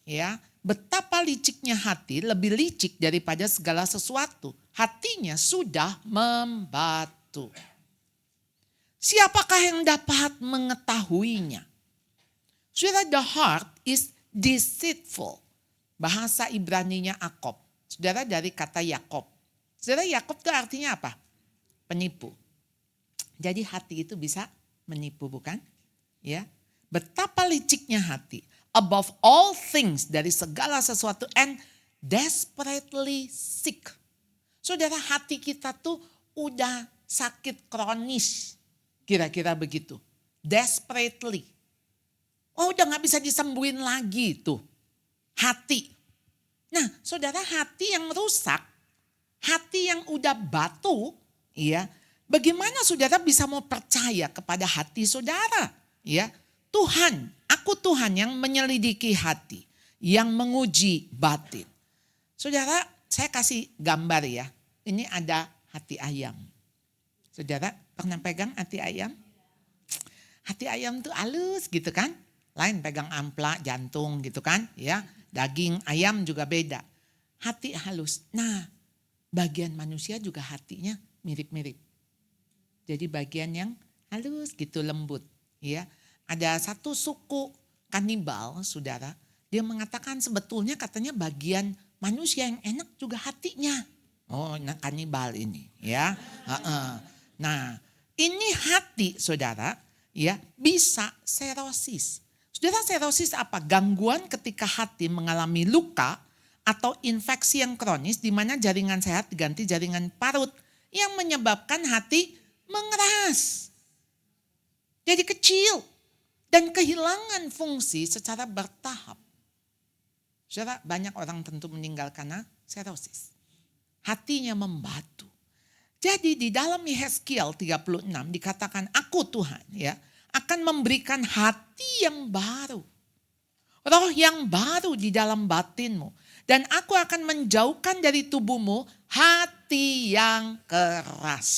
ya, betapa liciknya hati, lebih licik daripada segala sesuatu. Hatinya sudah membatu. Siapakah yang dapat mengetahuinya? Saudara, the heart is deceitful. Bahasa Ibraninya Akob. Saudara, dari kata Yakob. Saudara, Yakob itu artinya apa? Penipu. Jadi hati itu bisa menipu, bukan? Ya. Betapa liciknya hati. Above all things, dari segala sesuatu, and desperately sick. Saudara, hati kita tuh udah sakit kronis. Kira-kira begitu. Desperately. Oh, udah gak bisa disembuhin lagi tuh. Hati. Nah, saudara, hati yang rusak, hati yang udah batu, iya, bagaimana saudara bisa mau percaya kepada hati saudara? Ya, Tuhan, aku Tuhan yang menyelidiki hati, yang menguji batin. Saudara, saya kasih gambar ya. Ini ada hati ayam. Saudara, pernah pegang hati ayam? Hati ayam tuh halus gitu kan? Lain pegang ampla, jantung gitu kan? Ya, daging ayam juga beda. Hati halus. Nah, bagian manusia juga hatinya mirip-mirip. Jadi bagian yang halus gitu, lembut. Ya, ada satu suku kanibal, saudara. Dia mengatakan sebetulnya katanya bagian manusia yang enak juga hatinya. Oh, nah kanibal ini, ya. Nah, ini hati, saudara, ya bisa serosis. Saudara, serosis apa? Gangguan ketika hati mengalami luka atau infeksi yang kronis di mana jaringan sehat diganti jaringan parut yang menyebabkan hati mengeras. Jadi kecil dan kehilangan fungsi secara bertahap. Saudara, banyak orang tentu meninggal karena serosis. Hatinya membatu. Jadi di dalam Yehezkiel 36 dikatakan, aku Tuhan ya akan memberikan hati yang baru. Roh yang baru di dalam batinmu. Dan aku akan menjauhkan dari tubuhmu hati yang keras.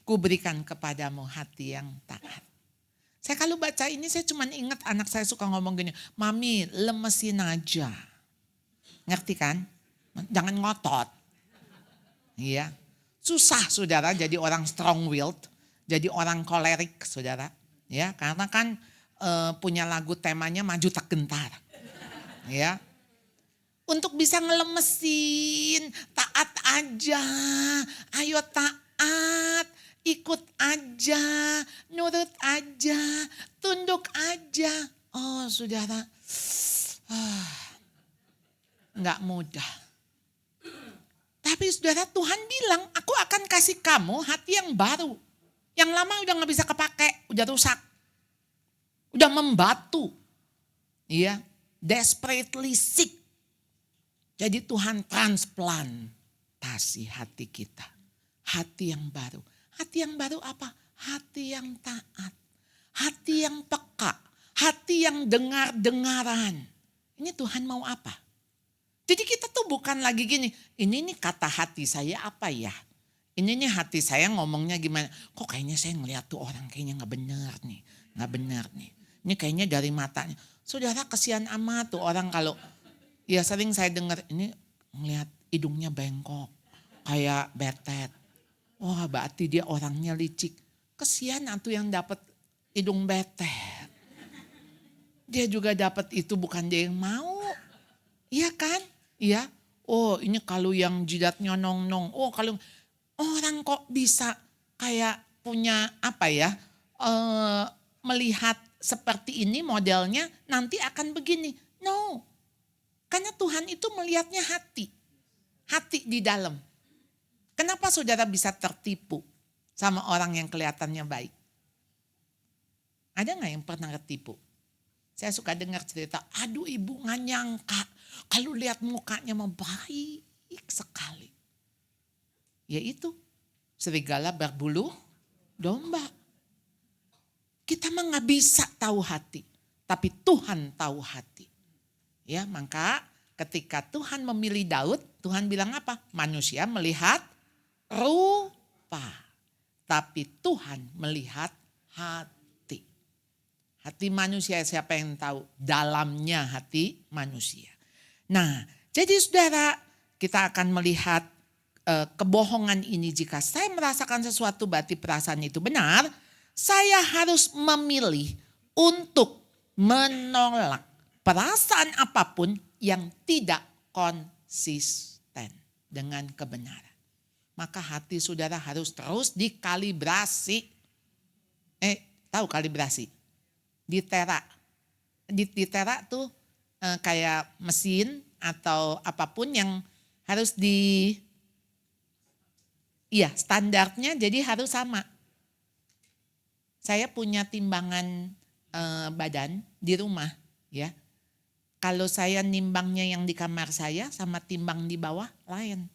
Kuberikan kepadamu hati yang taat. Saya kalau baca ini saya cuma ingat anak saya suka ngomong gini, Mami lemesin aja. Ngerti kan? Jangan ngotot. Iya. Susah saudara jadi orang strong willed, jadi orang kolerik saudara. Ya, karena kan punya lagu temanya maju tak gentar. Ya. Untuk bisa ngelemesin, taat aja. Ayo taat, ikut aja, nurut aja, tunduk aja. Oh saudara, nggak mudah. Tapi saudara, Tuhan bilang, aku akan kasih kamu hati yang baru. Yang lama udah gak bisa kepake, udah rusak. Udah membatu. Iya, desperately sick. Jadi Tuhan transplantasi hati kita. Hati yang baru. Hati yang baru apa? Hati yang taat. Hati yang peka. Hati yang dengar-dengaran. Ini Tuhan mau apa? Jadi kita tuh bukan lagi gini, ini nih kata hati saya apa ya? Ini nih hati saya ngomongnya gimana. Kok kayaknya saya ngeliat tuh orang kayaknya gak benar nih. Gak benar nih. Ini kayaknya dari matanya. Saudara kesian amat tuh orang kalau. Ya sering saya dengar ini ngeliat hidungnya bengkok. Kayak betet. Wah berarti dia orangnya licik. Kesian tuh yang dapat hidung betet. Dia juga dapat itu bukan dia yang mau. Iya kan? Iya. Oh ini kalau yang jidatnya nong-nong. Oh kalau orang kok bisa kayak punya apa ya. Melihat seperti ini modelnya nanti akan begini. No. Karena Tuhan itu melihatnya hati. Hati di dalam. Kenapa saudara bisa tertipu sama orang yang kelihatannya baik? Ada gak yang pernah ketipu? Saya suka dengar cerita, aduh ibu gak nyangka. Kalau lihat mukanya mau baik sekali. Ya itu, serigala berbulu domba. Kita mah gak bisa tahu hati. Tapi Tuhan tahu hati. Ya, maka ketika Tuhan memilih Daud, Tuhan bilang apa? Manusia melihat rupa. Tapi Tuhan melihat hati. Hati manusia siapa yang tahu? Dalamnya hati manusia. Nah, jadi saudara kita akan melihat kebohongan ini. Jika saya merasakan sesuatu berarti perasaan itu benar. Saya harus memilih untuk menolak perasaan apapun yang tidak konsisten dengan kebenaran. Maka hati saudara harus terus dikalibrasi. Tahu kalibrasi? Ditera. Ditera tuh kayak mesin atau apapun yang harus standarnya jadi harus sama. Saya punya timbangan badan di rumah ya. Kalau saya nimbangnya yang di kamar saya sama timbang di bawah lain.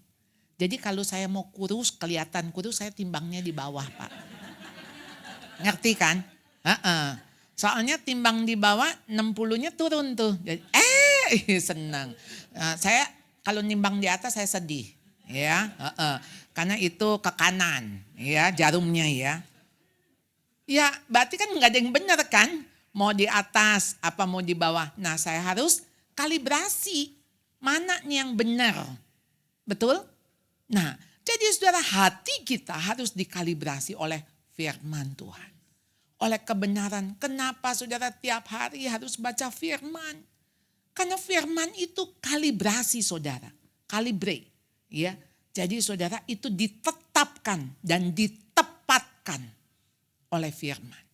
Jadi kalau saya mau kurus, kelihatan kurus, saya timbangnya di bawah Pak. Ngerti kan? Soalnya timbang di bawah 60-nya turun tuh. Jadi, senang. Saya kalau nimbang di atas saya sedih. Ya, karena itu ke kanan ya jarumnya ya. Ya berarti kan nggak ada yang benar kan? Mau di atas apa mau di bawah. Nah saya harus kalibrasi mana nih yang benar. Betul? Nah jadi saudara hati kita harus dikalibrasi oleh firman Tuhan. Oleh kebenaran. Kenapa saudara tiap hari harus baca firman? Karena firman itu kalibrasi saudara. Kalibre. Ya. Jadi saudara itu ditetapkan dan ditepatkan oleh firman.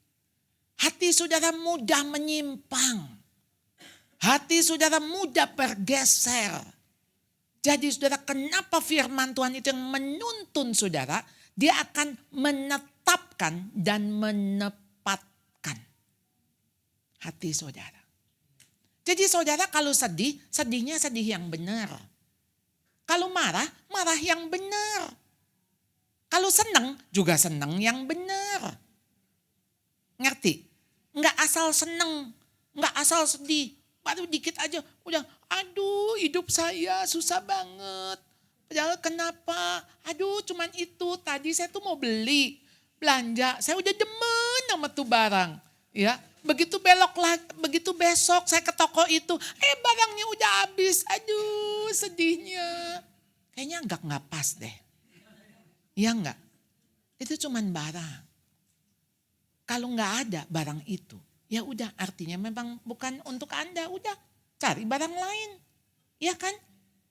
Hati saudara mudah menyimpang. Hati saudara mudah bergeser. Jadi saudara kenapa firman Tuhan itu yang menuntun saudara. Dia akan menetapkan dan menepatkan hati saudara. Jadi saudara kalau sedih, sedihnya sedih yang benar. Kalau marah, marah yang benar. Kalau senang, juga senang yang benar. Ngerti? Enggak asal senang, enggak asal sedih. Baru dikit aja udah aduh hidup saya susah banget. Padahal kenapa? Aduh cuman itu tadi saya tuh mau beli belanja. Saya udah demen sama tuh barang. Ya, begitu belok lagi, begitu besok saya ke toko itu, barangnya udah habis. Aduh sedihnya. Kayaknya enggak pas deh. Iya enggak? Itu cuman barang. Kalau enggak ada barang itu, ya udah artinya memang bukan untuk Anda. Udah cari barang lain. Iya kan?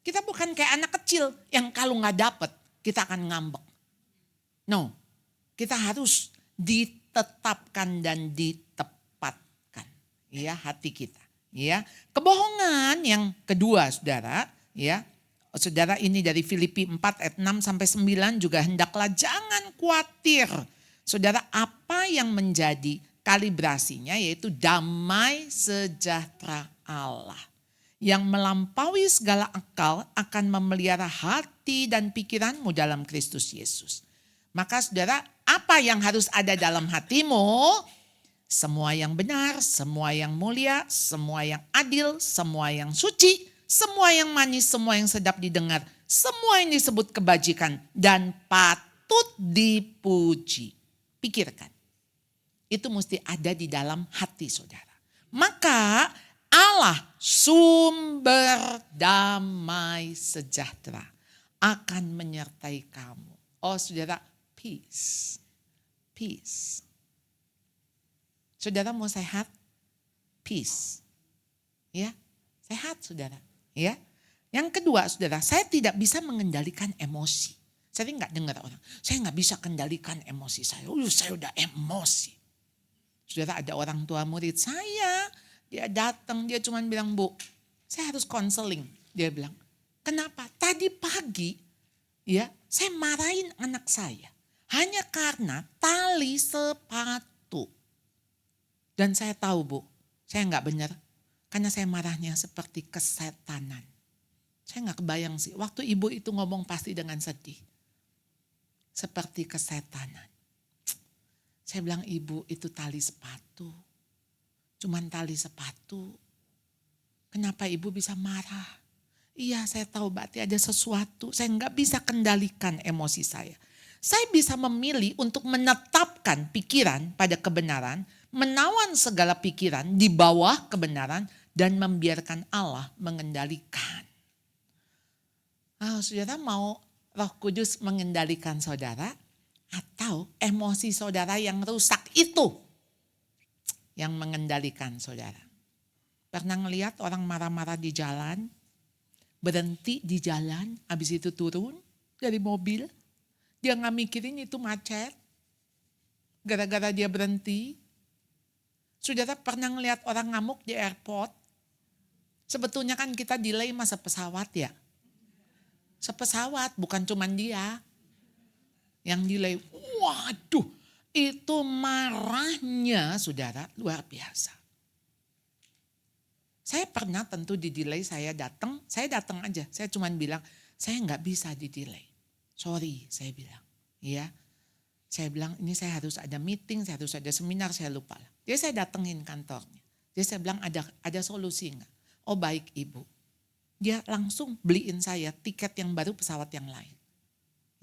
Kita bukan kayak anak kecil yang kalau enggak dapet kita akan ngambek. No, kita harus ditetapkan dan ditepatkan. Ya hati kita. Ya, kebohongan yang kedua saudara. Ya, saudara ini dari Filipi 4 ayat 6 sampai 9 juga hendaklah jangan khawatir. Saudara apa yang menjadi kalibrasinya yaitu damai sejahtera Allah. Yang melampaui segala akal akan memelihara hati dan pikiranmu dalam Kristus Yesus. Maka saudara apa yang harus ada dalam hatimu? Semua yang benar, semua yang mulia, semua yang adil, semua yang suci, semua yang manis, semua yang sedap didengar. Semua yang disebut kebajikan dan patut patut dipuji. Pikirkan. Itu mesti ada di dalam hati saudara. Maka Allah sumber damai sejahtera akan menyertai kamu. Oh saudara, peace. Peace. Saudara mau sehat? Peace. Ya, sehat saudara. Ya. Yang kedua saudara, saya tidak bisa mengendalikan emosi. Saya nggak dengar orang, saya nggak bisa kendalikan emosi saya. Saya udah emosi. Saudara, ada orang tua murid saya, dia datang, dia cuma bilang, Bu, saya harus konseling. Dia bilang, kenapa? Tadi pagi ya saya marahin anak saya hanya karena tali sepatu. Dan saya tahu, Bu, saya nggak benar karena saya marahnya seperti kesetanan. Saya nggak kebayang sih, waktu ibu itu ngomong pasti dengan sedih. Seperti kesetanan. Saya bilang, ibu itu tali sepatu. Cuman tali sepatu. Kenapa ibu bisa marah? Iya, saya tahu berarti ada sesuatu. Saya nggak bisa kendalikan emosi saya. Saya bisa memilih untuk menetapkan pikiran pada kebenaran, menawan segala pikiran di bawah kebenaran, dan membiarkan Allah mengendalikan. Saudara mau Roh Kudus mengendalikan saudara, atau emosi saudara yang rusak itu yang mengendalikan saudara? Pernah ngelihat orang marah-marah di jalan, berhenti di jalan, habis itu turun dari mobil, dia nggak mikirin itu macet, gara-gara dia berhenti. Saudara pernah ngelihat orang ngamuk di airport? Sebetulnya kan kita delay masa pesawat ya. Sepesawat, bukan cuman dia yang delay. Waduh, itu marahnya saudara luar biasa. Saya pernah tentu di delay, saya datang aja. Saya cuman bilang, saya nggak bisa di delay. Sorry, saya bilang. Ya, saya bilang ini saya harus ada meeting, saya harus ada seminar, saya lupa. Jadi saya datengin kantornya. Jadi saya bilang ada solusi nggak? Oh baik ibu. Dia langsung beliin saya tiket yang baru pesawat yang lain.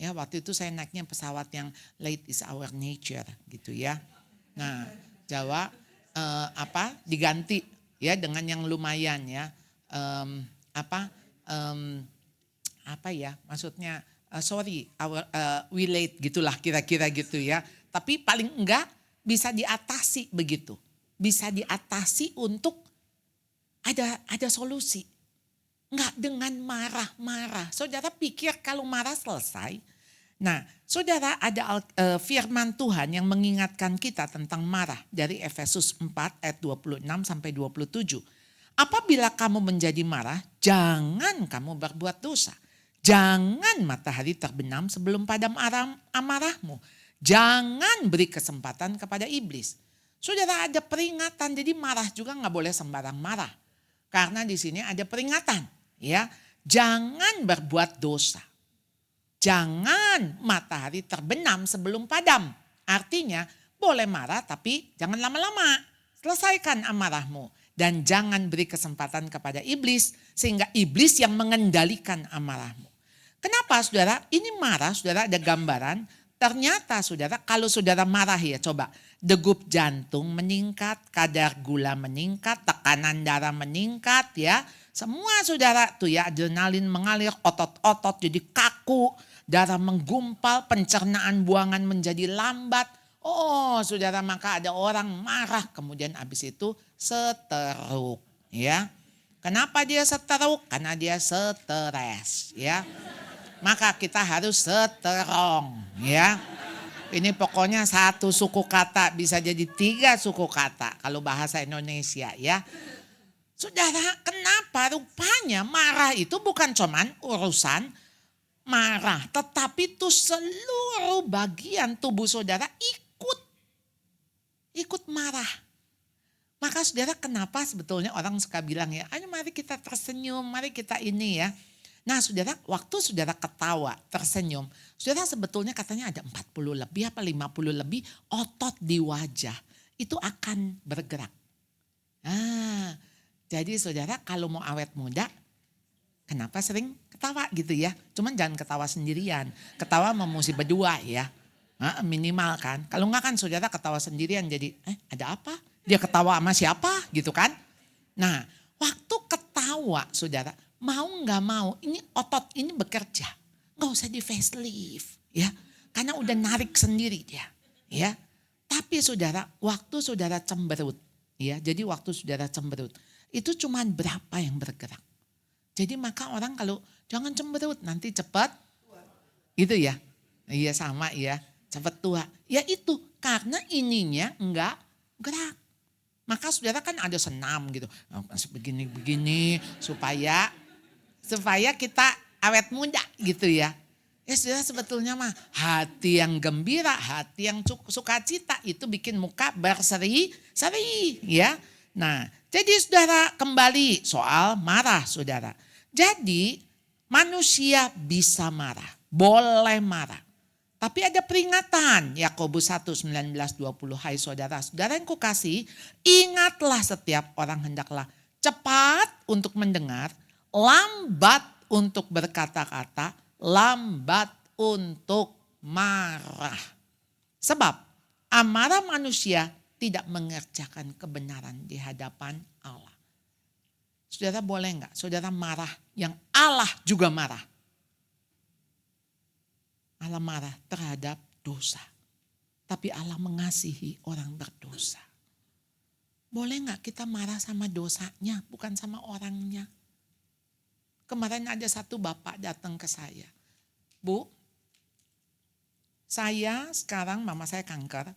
Ya, waktu itu saya naiknya pesawat yang late is our nature gitu ya. Nah, Jawa diganti ya dengan yang lumayan ya. Maksudnya we late gitulah kira-kira gitu ya. Tapi paling enggak bisa diatasi begitu. Bisa diatasi untuk ada solusi. Enggak dengan marah-marah. Saudara pikir kalau marah selesai. Nah, saudara ada firman Tuhan yang mengingatkan kita tentang marah dari Efesus 4 ayat 26 sampai 27. Apabila kamu menjadi marah, jangan kamu berbuat dosa. Jangan matahari terbenam sebelum padam amarahmu. Jangan beri kesempatan kepada iblis. Saudara ada peringatan, jadi marah juga nggak boleh sembarang marah. Karena di sini ada peringatan. Ya, jangan berbuat dosa. Jangan matahari terbenam sebelum padam. Artinya boleh marah tapi jangan lama-lama. Selesaikan amarahmu. Dan jangan beri kesempatan kepada iblis sehingga iblis yang mengendalikan amarahmu. Kenapa saudara? Ini marah saudara ada gambaran. Ternyata saudara kalau saudara marah ya coba. Degup jantung meningkat, kadar gula meningkat, tekanan darah meningkat ya. Semua saudara tuh ya adrenalin mengalir, otot-otot jadi kaku, darah menggumpal, pencernaan buangan menjadi lambat. Oh saudara maka ada orang marah kemudian habis itu seteruk ya. Kenapa dia seteruk? Karena dia stres ya. Maka kita harus seterong ya. Ini pokoknya satu suku kata bisa jadi 3 suku kata kalau bahasa Indonesia ya. Saudara, kenapa rupanya marah itu bukan cuman urusan marah. Tetapi itu seluruh bagian tubuh saudara ikut marah. Maka saudara kenapa sebetulnya orang suka bilang ya, ayo mari kita tersenyum, mari kita ini ya. Nah saudara, waktu saudara ketawa, tersenyum, saudara sebetulnya katanya ada 40 lebih apa 50 lebih otot di wajah. Itu akan bergerak. Jadi saudara kalau mau awet muda, Kenapa sering ketawa gitu ya. Cuman jangan ketawa sendirian. Ketawa mesti berdua ya. Minimal kan. Kalau enggak kan saudara ketawa sendirian jadi ada apa? Dia ketawa sama siapa gitu kan. Nah waktu ketawa saudara mau nggak mau ini otot ini bekerja. Nggak usah di facelift ya. Karena udah narik sendiri dia ya. Tapi saudara waktu saudara cemberut ya. Jadi waktu saudara cemberut itu cuman berapa yang bergerak. Jadi maka orang kalau jangan cemberut nanti cepat gitu ya. Iya sama ya cepat tua. Ya itu karena ininya enggak gerak. Maka saudara kan ada senam gitu. Begini-begini supaya kita awet muda gitu ya. Ya saudara sebetulnya mah hati yang gembira, hati yang sukacita itu bikin muka berseri-seri ya. Nah jadi saudara kembali soal marah saudara. Jadi manusia bisa marah, boleh marah. Tapi ada peringatan, Yakobus 1:19-20, hai saudara-saudara yang kukasih, ingatlah setiap orang hendaklah cepat untuk mendengar, lambat untuk berkata-kata, lambat untuk marah. Sebab amarah manusia tidak mengerjakan kebenaran di hadapan Allah. Saudara boleh enggak? Saudara marah yang Allah juga marah. Allah marah terhadap dosa. Tapi Allah mengasihi orang berdosa. Boleh enggak kita marah sama dosanya bukan sama orangnya? Kemarin ada satu bapak datang ke saya. Bu, saya sekarang mama saya kanker.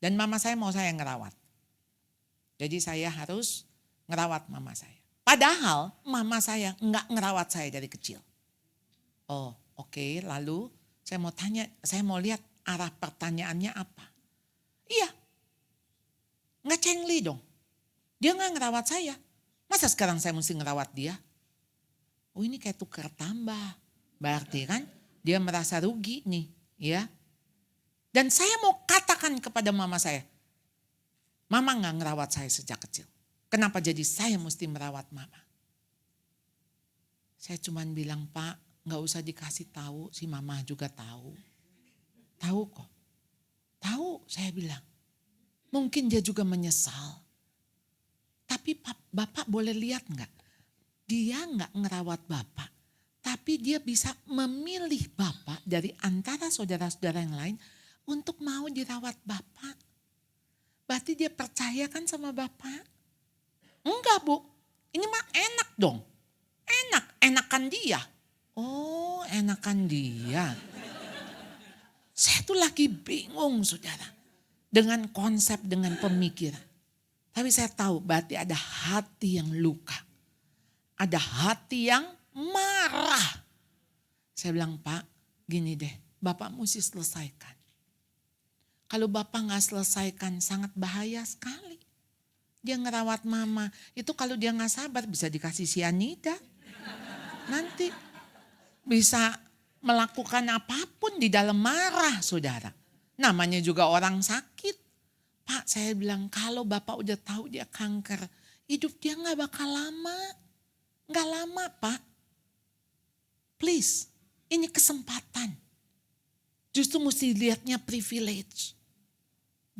Dan mama saya mau saya ngerawat. Jadi saya harus ngerawat mama saya. Padahal mama saya enggak ngerawat saya dari kecil. Oh oke, lalu saya mau tanya, saya mau lihat arah pertanyaannya apa. Iya, enggak cengli dong. Dia enggak ngerawat saya. Masa sekarang saya mesti ngerawat dia? Oh ini kayak tukar tambah. Berarti kan dia merasa rugi nih ya. Dan saya mau katakan kepada mama saya. Mama enggak ngerawat saya sejak kecil. Kenapa jadi saya mesti merawat mama? Saya cuman bilang, Pak, gak usah dikasih tahu, si mama juga tahu. Tahu kok. Tahu, saya bilang. Mungkin dia juga menyesal. Tapi Bapak boleh lihat gak? Dia gak ngerawat Bapak. Tapi dia bisa memilih Bapak dari antara saudara-saudara yang lain untuk mau dirawat Bapak. Berarti dia percaya kan sama Bapak? Enggak Bu, ini mah enak dong. Enakan dia. Oh enakan dia. Saya tuh lagi bingung saudara. Dengan konsep, dengan pemikiran. Tapi saya tahu berarti ada hati yang luka. Ada hati yang marah. Saya bilang Pak gini deh, Bapak mesti selesaikan. Kalau Bapak gak selesaikan sangat bahaya sekali. Dia ngerawat mama. Itu kalau dia gak sabar bisa dikasih sianida. Nanti bisa melakukan apapun di dalam marah saudara. Namanya juga orang sakit. Pak saya bilang kalau Bapak udah tahu dia kanker. Hidup dia gak bakal lama. Gak lama Pak. Please ini kesempatan. Justru mesti lihatnya privilege.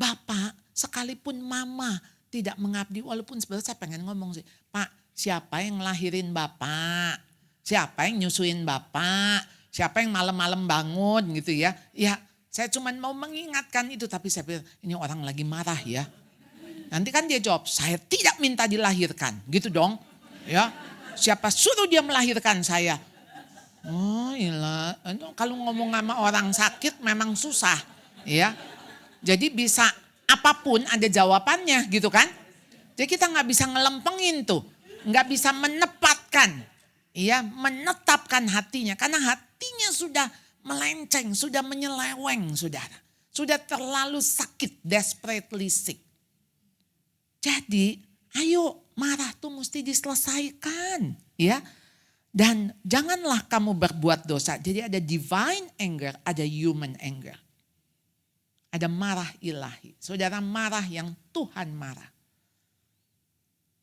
Bapak sekalipun mama tidak mengabdi, walaupun sebenarnya saya pengen ngomong sih, Pak siapa yang ngelahirin Bapak? Siapa yang nyusuin Bapak? Siapa yang malam-malam bangun gitu ya? Ya saya cuma mau mengingatkan itu, tapi saya pikir ini orang lagi marah ya. Nanti kan dia jawab, saya tidak minta dilahirkan gitu dong. Ya, siapa suruh dia melahirkan saya? Oh iya, kalau ngomong sama orang sakit memang susah ya. Jadi bisa apapun ada jawabannya gitu kan. Jadi kita gak bisa ngelempengin tuh. Gak bisa menempatkan. Ya menetapkan hatinya. Karena hatinya sudah melenceng, sudah menyeleweng saudara. Sudah terlalu sakit, desperately sick. Jadi ayo marah tuh mesti diselesaikan. Ya. Dan janganlah kamu berbuat dosa. Jadi ada divine anger, ada human anger. Ada marah ilahi. Saudara marah yang Tuhan marah.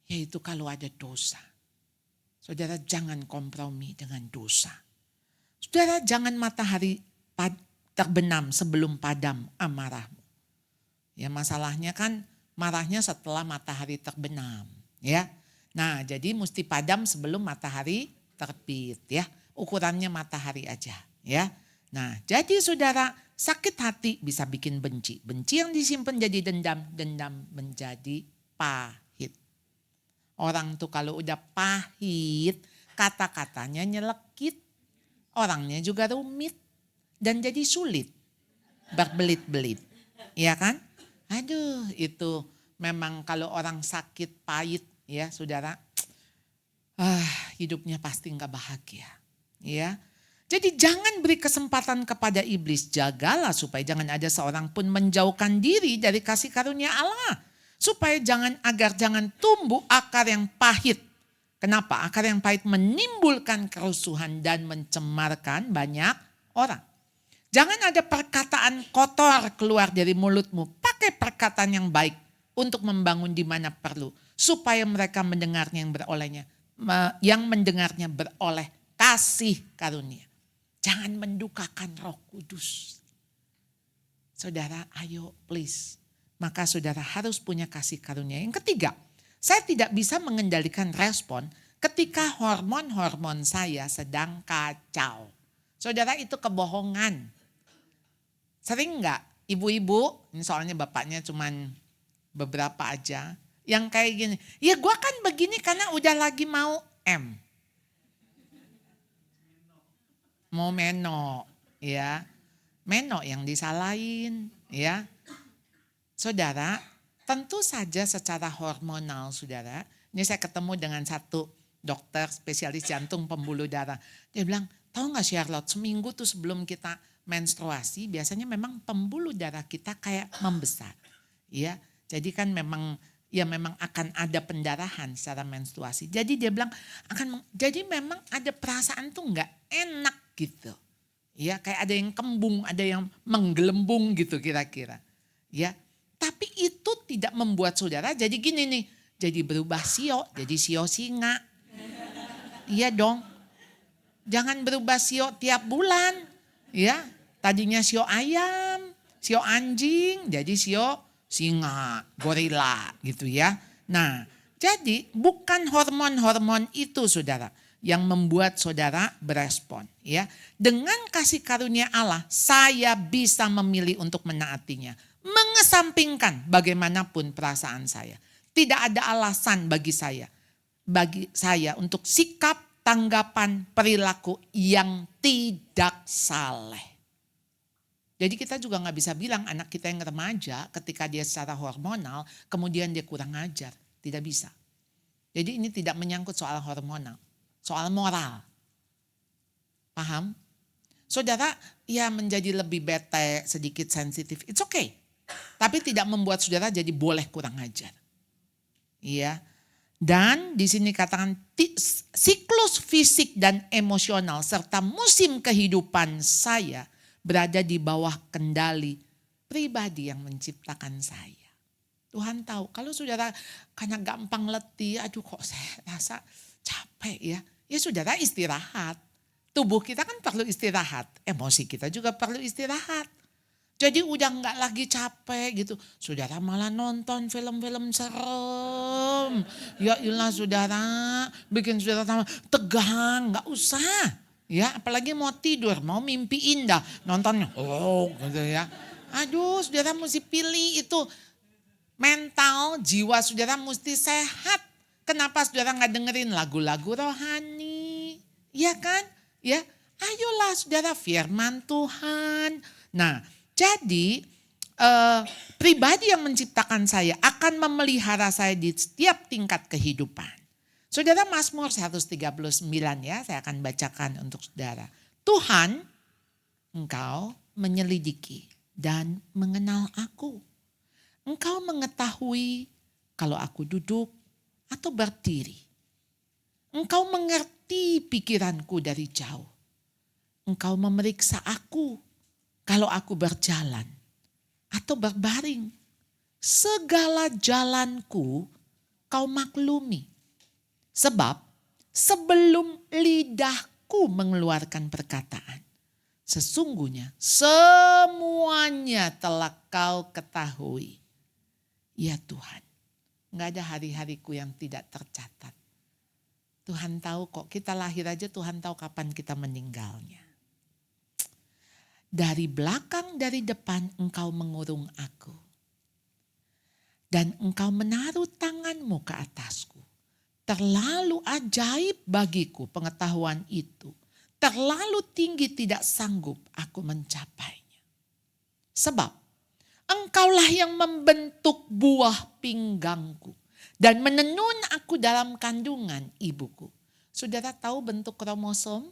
Yaitu kalau ada dosa. Saudara jangan kompromi dengan dosa. Saudara jangan matahari terbenam sebelum padam amarahmu. Ya masalahnya kan marahnya setelah matahari terbenam. Ya. Nah jadi mesti padam sebelum matahari terbit ya. Ukurannya matahari aja ya. Nah jadi saudara sakit hati bisa bikin benci. Benci yang disimpan jadi dendam. Dendam menjadi pahit. Orang tuh kalau udah pahit kata-katanya nyelekit. Orangnya juga rumit. Dan jadi sulit. Berbelit-belit. Iya kan? Aduh itu memang kalau orang sakit pahit ya saudara. Hidupnya pasti gak bahagia. Ya. Jadi jangan beri kesempatan kepada iblis. Jagalah supaya jangan ada seorang pun menjauhkan diri dari kasih karunia Allah. Supaya agar jangan tumbuh akar yang pahit. Kenapa? Akar yang pahit menimbulkan kerusuhan dan mencemarkan banyak orang. Jangan ada perkataan kotor keluar dari mulutmu. Pakai perkataan yang baik untuk membangun di mana perlu. Supaya mereka mendengarnya yang mendengarnya beroleh kasih karunia. Jangan mendukakan Roh Kudus. Saudara, ayo please. Maka saudara harus punya kasih karunia. Yang ketiga, saya tidak bisa mengendalikan respon ketika hormon-hormon saya sedang kacau. Saudara itu kebohongan. Sering enggak ibu-ibu, ini soalnya bapaknya cuman beberapa aja. Yang kayak gini, ya gue kan begini karena udah lagi mau mau meno, ya. Meno yang disalahin, ya. Saudara, tentu saja secara hormonal saudara. Ini saya ketemu dengan satu dokter spesialis jantung pembuluh darah. Dia bilang, tahu gak Charlotte, seminggu tuh sebelum kita menstruasi biasanya memang pembuluh darah kita kayak membesar. Ya, jadi kan memang akan ada pendarahan secara menstruasi. Jadi dia bilang jadi memang ada perasaan tuh gak enak gitu. Ya, kayak ada yang kembung, ada yang menggelembung gitu kira-kira. Ya, tapi itu tidak membuat saudara jadi gini nih, jadi berubah sio, jadi sio singa. Iya dong. Jangan berubah sio tiap bulan. Ya, tadinya sio ayam, sio anjing, jadi sio singa, gorila gitu ya. Nah, jadi bukan hormon-hormon itu saudara yang membuat saudara berespon ya. Dengan kasih karunia Allah, saya bisa memilih untuk menaatinya. Mengesampingkan bagaimanapun perasaan saya. Tidak ada alasan bagi saya untuk sikap, tanggapan, perilaku yang tidak saleh. Jadi kita juga gak bisa bilang anak kita yang remaja ketika dia secara hormonal kemudian dia kurang ajar. Tidak bisa. Jadi ini tidak menyangkut soal hormonal. Soal moral. Paham? Saudara ya menjadi lebih bete, sedikit sensitif. It's okay. Tapi tidak membuat saudara jadi boleh kurang ajar. Iya. Dan di sini katakan siklus fisik dan emosional serta musim kehidupan saya berada di bawah kendali pribadi yang menciptakan saya. Tuhan tahu kalau saudara karena gampang letih, aduh kok saya rasa capek ya. Ya saudara istirahat. Tubuh kita kan perlu istirahat. Emosi kita juga perlu istirahat. Jadi udah gak lagi capek gitu. Saudara malah nonton film-film serem. Ya ilah saudara, bikin saudara tegang, gak usah. Ya apalagi mau tidur, mau mimpi indah, nontonnya gitu ya. Aduh saudara mesti pilih itu mental, jiwa saudara mesti sehat. Kenapa saudara gak dengerin lagu-lagu rohani? Ya kan? Ya, ayolah saudara firman Tuhan. Nah jadi pribadi yang menciptakan saya akan memelihara saya di setiap tingkat kehidupan. Saudara Mazmur 139 ya, saya akan bacakan untuk saudara. Tuhan, Engkau menyelidiki dan mengenal aku. Engkau mengetahui kalau aku duduk atau berdiri. Engkau mengerti pikiranku dari jauh. Engkau memeriksa aku kalau aku berjalan atau berbaring. Segala jalanku kau maklumi. Sebab sebelum lidahku mengeluarkan perkataan. Sesungguhnya semuanya telah kau ketahui. Ya Tuhan, gak ada hari-hariku yang tidak tercatat. Tuhan tahu kok, kita lahir aja Tuhan tahu kapan kita meninggalnya. Dari belakang, dari depan engkau mengurung aku. Dan engkau menaruh tanganmu ke atasku. Terlalu ajaib bagiku pengetahuan itu. Terlalu tinggi tidak sanggup aku mencapainya. Sebab engkaulah yang membentuk buah pinggangku. Dan menenun aku dalam kandungan ibuku. Saudara tahu bentuk kromosom?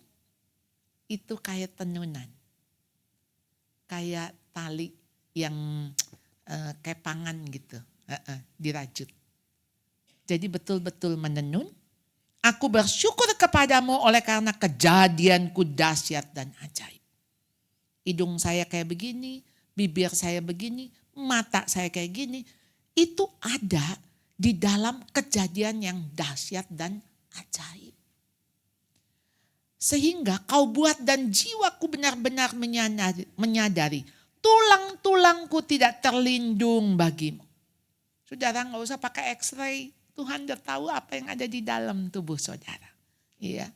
Itu kayak tenunan. Kayak tali yang kepangan gitu. Dirajut. Jadi betul-betul menenun. Aku bersyukur kepadamu oleh karena kejadianku dahsyat dan ajaib. Hidung saya kayak begini, bibir saya begini, mata saya kayak gini. Itu ada di dalam kejadian yang dahsyat dan ajaib. Sehingga kau buat dan jiwaku benar-benar menyadari tulang-tulangku tidak terlindung bagimu. Saudara gak usah pakai x-ray. Tuhan udah tahu apa yang ada di dalam tubuh saudara. Iya.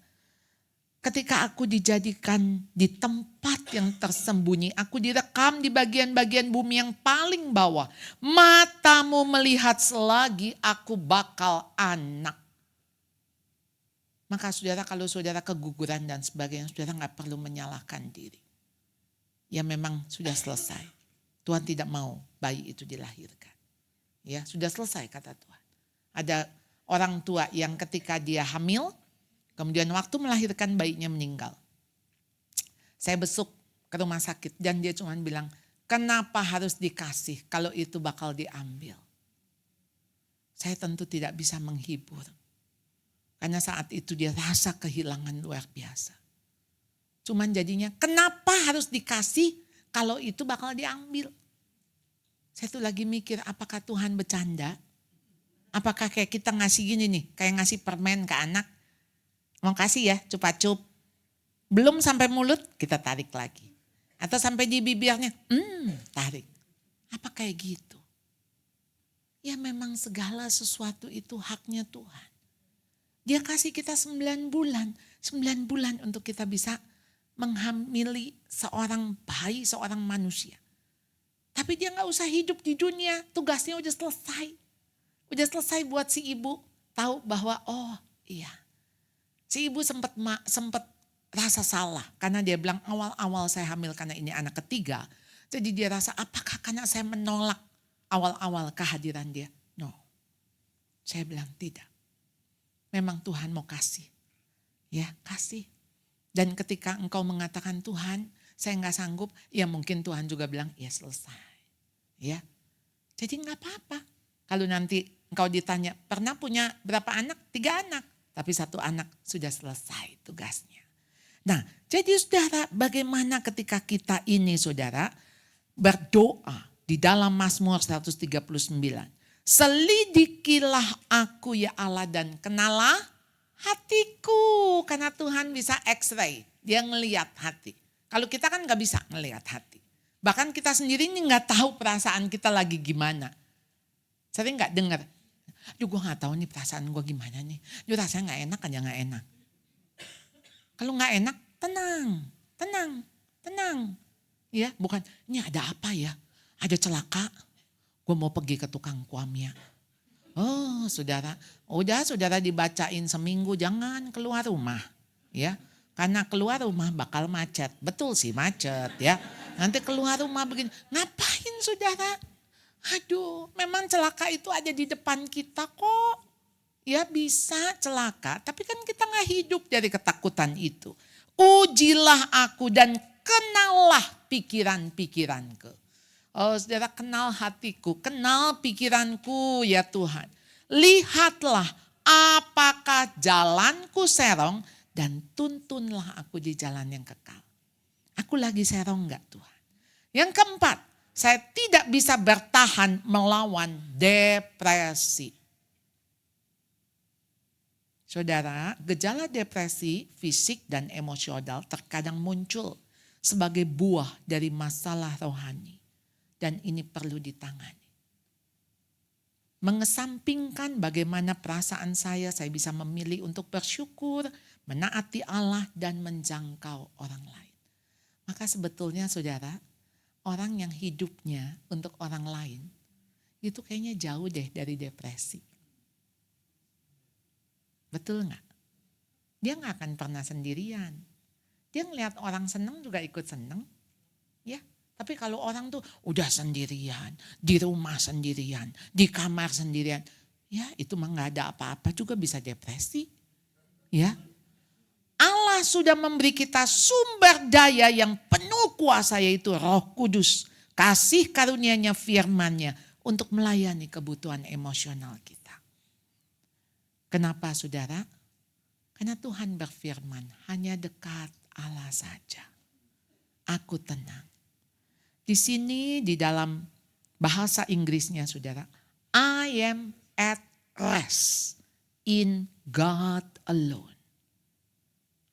Ketika aku dijadikan di tempat yang tersembunyi, aku direkam di bagian-bagian bumi yang paling bawah. Matamu melihat selagi aku bakal anak. Maka saudara, kalau saudara keguguran dan sebagainya, saudara gak perlu menyalahkan diri. Ya memang sudah selesai. Tuhan tidak mau bayi itu dilahirkan. Ya sudah selesai kata Tuhan. Ada orang tua yang ketika dia hamil, kemudian waktu melahirkan bayinya meninggal. Saya besuk ke rumah sakit dan dia cuma bilang, kenapa harus dikasih kalau itu bakal diambil? Saya tentu tidak bisa menghibur. Karena saat itu dia rasa kehilangan luar biasa. Cuman jadinya kenapa harus dikasih kalau itu bakal diambil? Saya tuh lagi mikir apakah Tuhan bercanda? Apakah kayak kita ngasih gini nih, kayak ngasih permen ke anak. Mau kasih ya, cupa-cup. Belum sampai mulut, kita tarik lagi. Atau sampai di bibirnya, tarik. Apa kayak gitu? Ya memang segala sesuatu itu haknya Tuhan. Dia kasih kita 9 bulan. 9 bulan untuk kita bisa menghamili seorang bayi, seorang manusia. Tapi dia gak usah hidup di dunia, tugasnya udah selesai. Udah selesai buat si ibu tahu bahwa oh iya. Si ibu sempat rasa salah karena dia bilang awal-awal saya hamil karena ini anak ketiga. Jadi dia rasa apakah karena saya menolak awal-awal kehadiran dia? No. Saya bilang tidak. Memang Tuhan mau kasih. Ya kasih. Dan ketika engkau mengatakan Tuhan saya gak sanggup. Ya mungkin Tuhan juga bilang ya selesai. Ya. Jadi gak apa-apa. Kalau nanti engkau ditanya, pernah punya berapa anak? 3 anak. Tapi 1 anak sudah selesai tugasnya. Nah, jadi saudara, bagaimana ketika kita ini saudara berdoa di dalam Mazmur 139. Selidikilah aku ya Allah dan kenalah hatiku. Karena Tuhan bisa x-ray, dia ngelihat hati. Kalau kita kan gak bisa ngelihat hati. Bahkan kita sendiri ini gak tahu perasaan kita lagi gimana. Sering gak dengar? Aduh gue gak tahu nih perasaan gue gimana nih. Aduh rasanya gak enak aja gak enak. Kalau gak enak tenang. Ya bukan ini ada apa ya. Ada celaka. Gue mau pergi ke tukang kuamnya. Oh saudara. Udah saudara dibacain seminggu jangan keluar rumah. Ya. Karena keluar rumah bakal macet. Betul sih macet ya. Nanti keluar rumah begini. Ngapain saudara? Aduh, memang celaka itu ada di depan kita kok. Ya bisa celaka, tapi kan kita gak hidup dari ketakutan itu. Ujilah aku dan kenallah pikiran-pikiranku. Oh saudara, kenal hatiku, kenal pikiranku ya Tuhan. Lihatlah apakah jalanku serong dan tuntunlah aku di jalan yang kekal. Aku lagi serong gak Tuhan? Yang keempat, saya tidak bisa bertahan melawan depresi. Saudara, gejala depresi fisik dan emosional terkadang muncul sebagai buah dari masalah rohani. Dan ini perlu ditangani. Mengesampingkan bagaimana perasaan saya bisa memilih untuk bersyukur, menaati Allah dan menjangkau orang lain. Maka sebetulnya saudara, orang yang hidupnya untuk orang lain, itu kayaknya jauh deh dari depresi. Betul nggak? Dia nggak akan pernah sendirian. Dia ngelihat orang seneng juga ikut seneng. Ya, tapi kalau orang tuh udah sendirian, di rumah sendirian, di kamar sendirian, ya itu mah nggak ada apa-apa juga bisa depresi. Ya, Allah sudah memberi kita sumber daya yang penuh kuasa yaitu Roh Kudus, kasih karunia-Nya, firman-Nya untuk melayani kebutuhan emosional kita. Kenapa saudara? Karena Tuhan berfirman, hanya dekat Allah saja aku tenang. Di sini di dalam bahasa Inggrisnya saudara, I am at rest in God alone.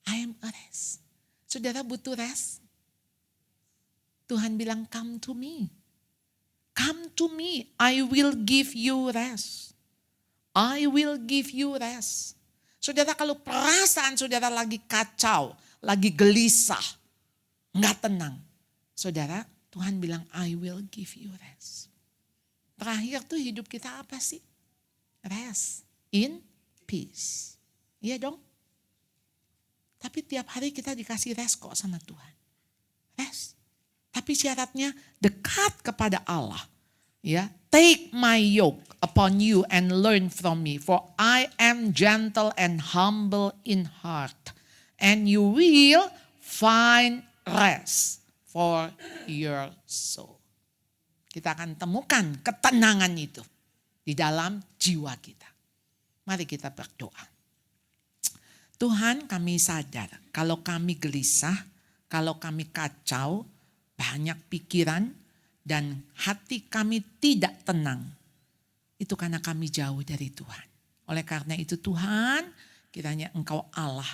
I am at rest. Saudara butuh rest. Tuhan bilang come to me. Come to me, I will give you rest. I will give you rest. Saudara, kalau perasaan saudara lagi kacau, lagi gelisah, nggak tenang. Saudara, Tuhan bilang I will give you rest. Terakhir tuh hidup kita apa sih? Rest in peace. Iya dong? Tapi tiap hari kita dikasih rest kok sama Tuhan. Rest. Tapi syaratnya dekat kepada Allah. Ya, take my yoke upon you and learn from me, for I am gentle and humble in heart, and you will find rest for your soul. Kita akan temukan ketenangan itu di dalam jiwa kita. Mari kita berdoa. Tuhan, kami sadar kalau kami gelisah, kalau kami kacau, banyak pikiran, dan hati kami tidak tenang. Itu karena kami jauh dari Tuhan. Oleh karena itu Tuhan, kiranya Engkau Allah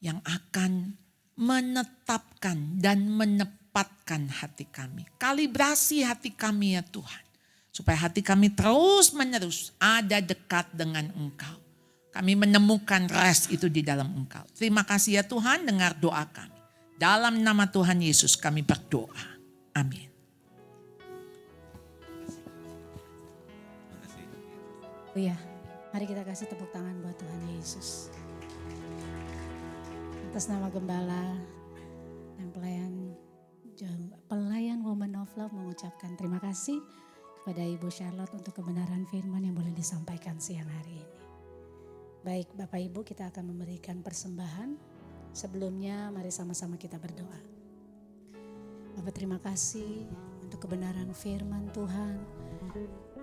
yang akan menetapkan dan menepatkan hati kami. Kalibrasi hati kami ya Tuhan. Supaya hati kami terus menerus ada dekat dengan Engkau. Kami menemukan rest itu di dalam Engkau. Terima kasih ya Tuhan, dengar doa kami. Dalam nama Tuhan Yesus kami berdoa. Amin. Oh ya, mari kita kasih tepuk tangan buat Tuhan Yesus. Atas nama Gembala dan pelayan Woman of Love mengucapkan terima kasih kepada Ibu Charlotte untuk kebenaran firman yang boleh disampaikan siang hari ini. Baik Bapak Ibu, kita akan memberikan persembahan. Sebelumnya mari sama-sama kita berdoa. Bapak terima kasih untuk kebenaran firman Tuhan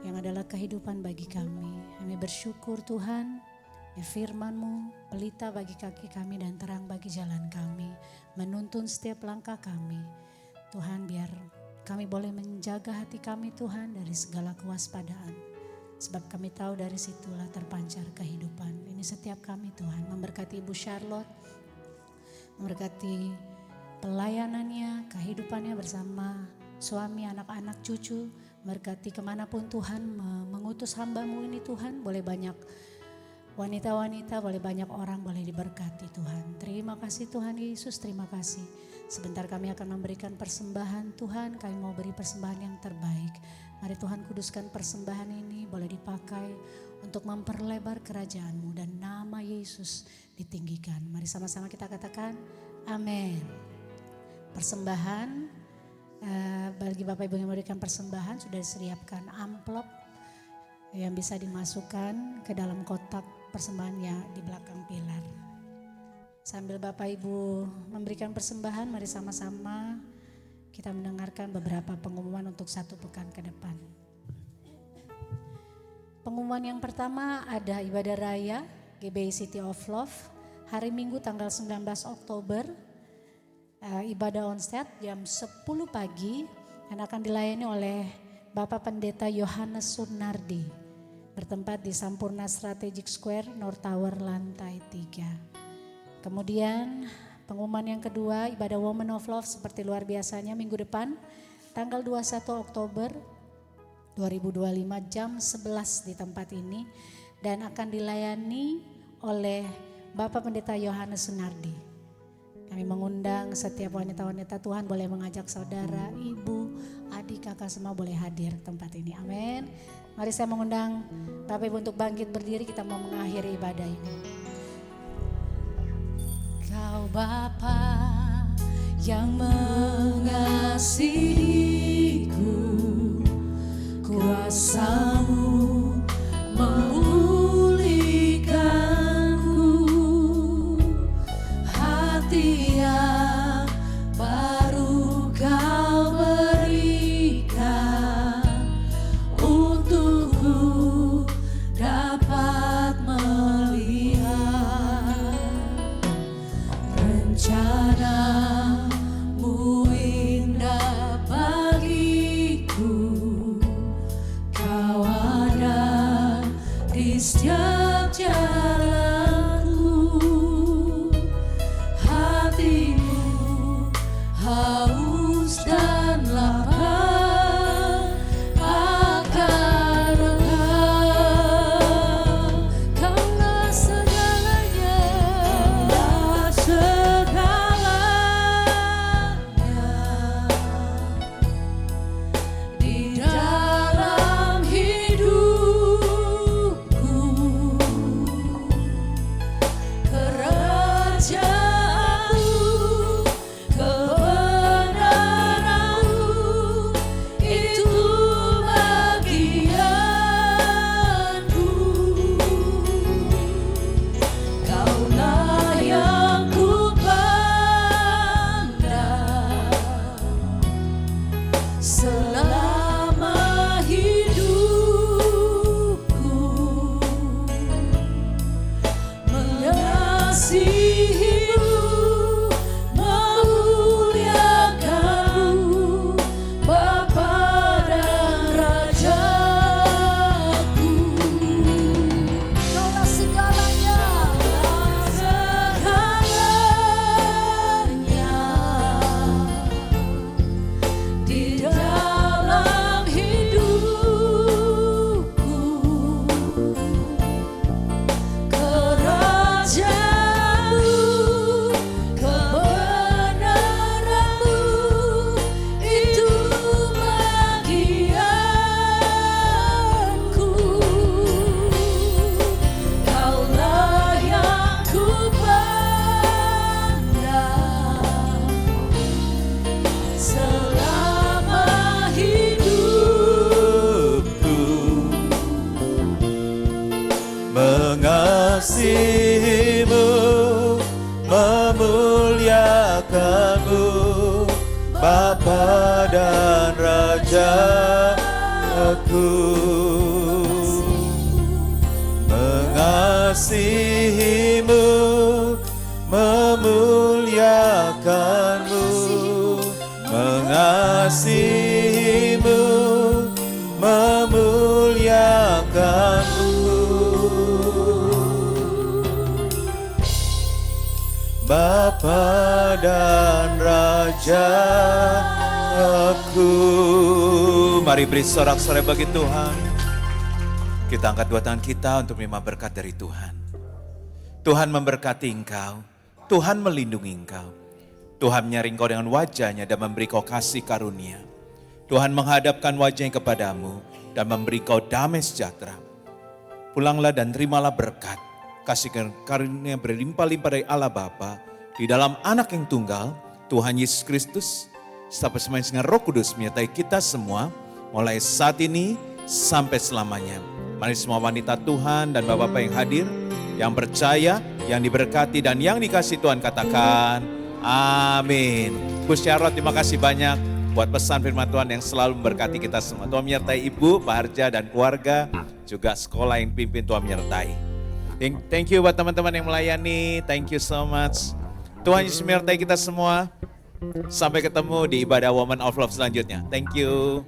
yang adalah kehidupan bagi kami. Kami bersyukur Tuhan, ya firman-Mu pelita bagi kaki kami dan terang bagi jalan kami, menuntun setiap langkah kami. Tuhan, biar kami boleh menjaga hati kami Tuhan dari segala kewaspadaan. Sebab kami tahu dari situlah terpancar kehidupan. Ini setiap kami Tuhan, memberkati Ibu Charlotte, memberkati pelayanannya, kehidupannya bersama suami, anak-anak, cucu. Berkati kemanapun Tuhan mengutus hamba-Mu ini Tuhan, boleh banyak wanita-wanita, boleh banyak orang boleh diberkati Tuhan. Terima kasih Tuhan Yesus, terima kasih. Sebentar kami akan memberikan persembahan Tuhan, kami mau beri persembahan yang terbaik. Mari Tuhan kuduskan persembahan ini boleh dipakai untuk memperlebar kerajaan-Mu dan nama Yesus ditinggikan. Mari sama-sama kita katakan amin. Persembahan. Bagi Bapak Ibu yang memberikan persembahan sudah disediakan amplop yang bisa dimasukkan ke dalam kotak persembahannya di belakang pilar. Sambil Bapak Ibu memberikan persembahan, mari sama-sama kita mendengarkan beberapa pengumuman untuk 1 pekan ke depan. Pengumuman yang pertama ada ibadah raya GBI City of Love hari Minggu tanggal 19 Oktober. Ibadah onstage jam 10 pagi yang akan dilayani oleh Bapak Pendeta Yohanes Sunardi bertempat di Sampurna Strategic Square, North Tower, lantai 3. Kemudian pengumuman yang kedua, ibadah Women of Love seperti luar biasanya minggu depan, tanggal 21 Oktober 2025 jam 11 di tempat ini dan akan dilayani oleh Bapak Pendeta Yohanes Sunardi. Kami mengundang setiap wanita-wanita Tuhan boleh mengajak saudara, ibu, adik, kakak semua boleh hadir ke tempat ini. Amin. Mari saya mengundang Bapak Ibu untuk bangkit berdiri, kita mau mengakhiri ibadah ini. Kau Bapa yang mengasihiku, kuasa-Mu memulihkanku, hati yang baru Kau berikan, untukku dapat melihat rencana-Mu indah bagiku. Kau ada di setiap jalanku, hatiku haus dan lapar akan Engkau. Kaulah segalanya, kaulah segalanya di dalam hidupku. Kerajaan-Mu, kebenaran-Mu, itu bagianku. Kaulah yang ku pandang selama hidupku, mengasihi-Mu, memuliakan-Mu, Bapa dan Rajaku. Kaulah segalanya, di dalam hidupku. Kerajaan-Mu, kebenaran-Mu, itu bagianku. Kaulah yang ku pandang selama hidupku. Mengasihi-Mu, memuliakan-Mu, Bapa dan Rajaku. Mengasihi-Mu, memuliakan-Mu, mengasihi-Mu, memuliakan-Mu, Bapa dan Rajaku. Mari beri sorak-sorai bagi Tuhan. Kita angkat dua tangan kita untuk menerima berkat dari Tuhan. Tuhan memberkati engkau, Tuhan melindungi engkau, Tuhan menyaring engkau dengan wajah-Nya dan memberi kau kasih karunia. Tuhan menghadapkan wajah-Nya kepadamu dan memberi kau damai sejahtera. Pulanglah dan terimalah berkat, kasih karunia berlimpah-limpah dari Allah Bapa di dalam Anak yang tunggal, Tuhan Yesus Kristus, serta persembahan dengan Roh Kudus menyertai kita semua, mulai saat ini sampai selamanya. Mari semua wanita Tuhan dan bapak-bapak yang hadir, yang percaya, yang diberkati dan yang dikasihi Tuhan katakan, amin. Gus Syarot, terima kasih banyak buat pesan firman Tuhan yang selalu memberkati kita semua. Tuhan menyertai Ibu, Pak Harja dan keluarga, juga sekolah yang pimpin Tuhan menyertai. Thank you buat teman-teman yang melayani, thank you so much. Tuhan Yesus menyertai kita semua. Sampai ketemu di ibadah Women of Love selanjutnya. Thank you.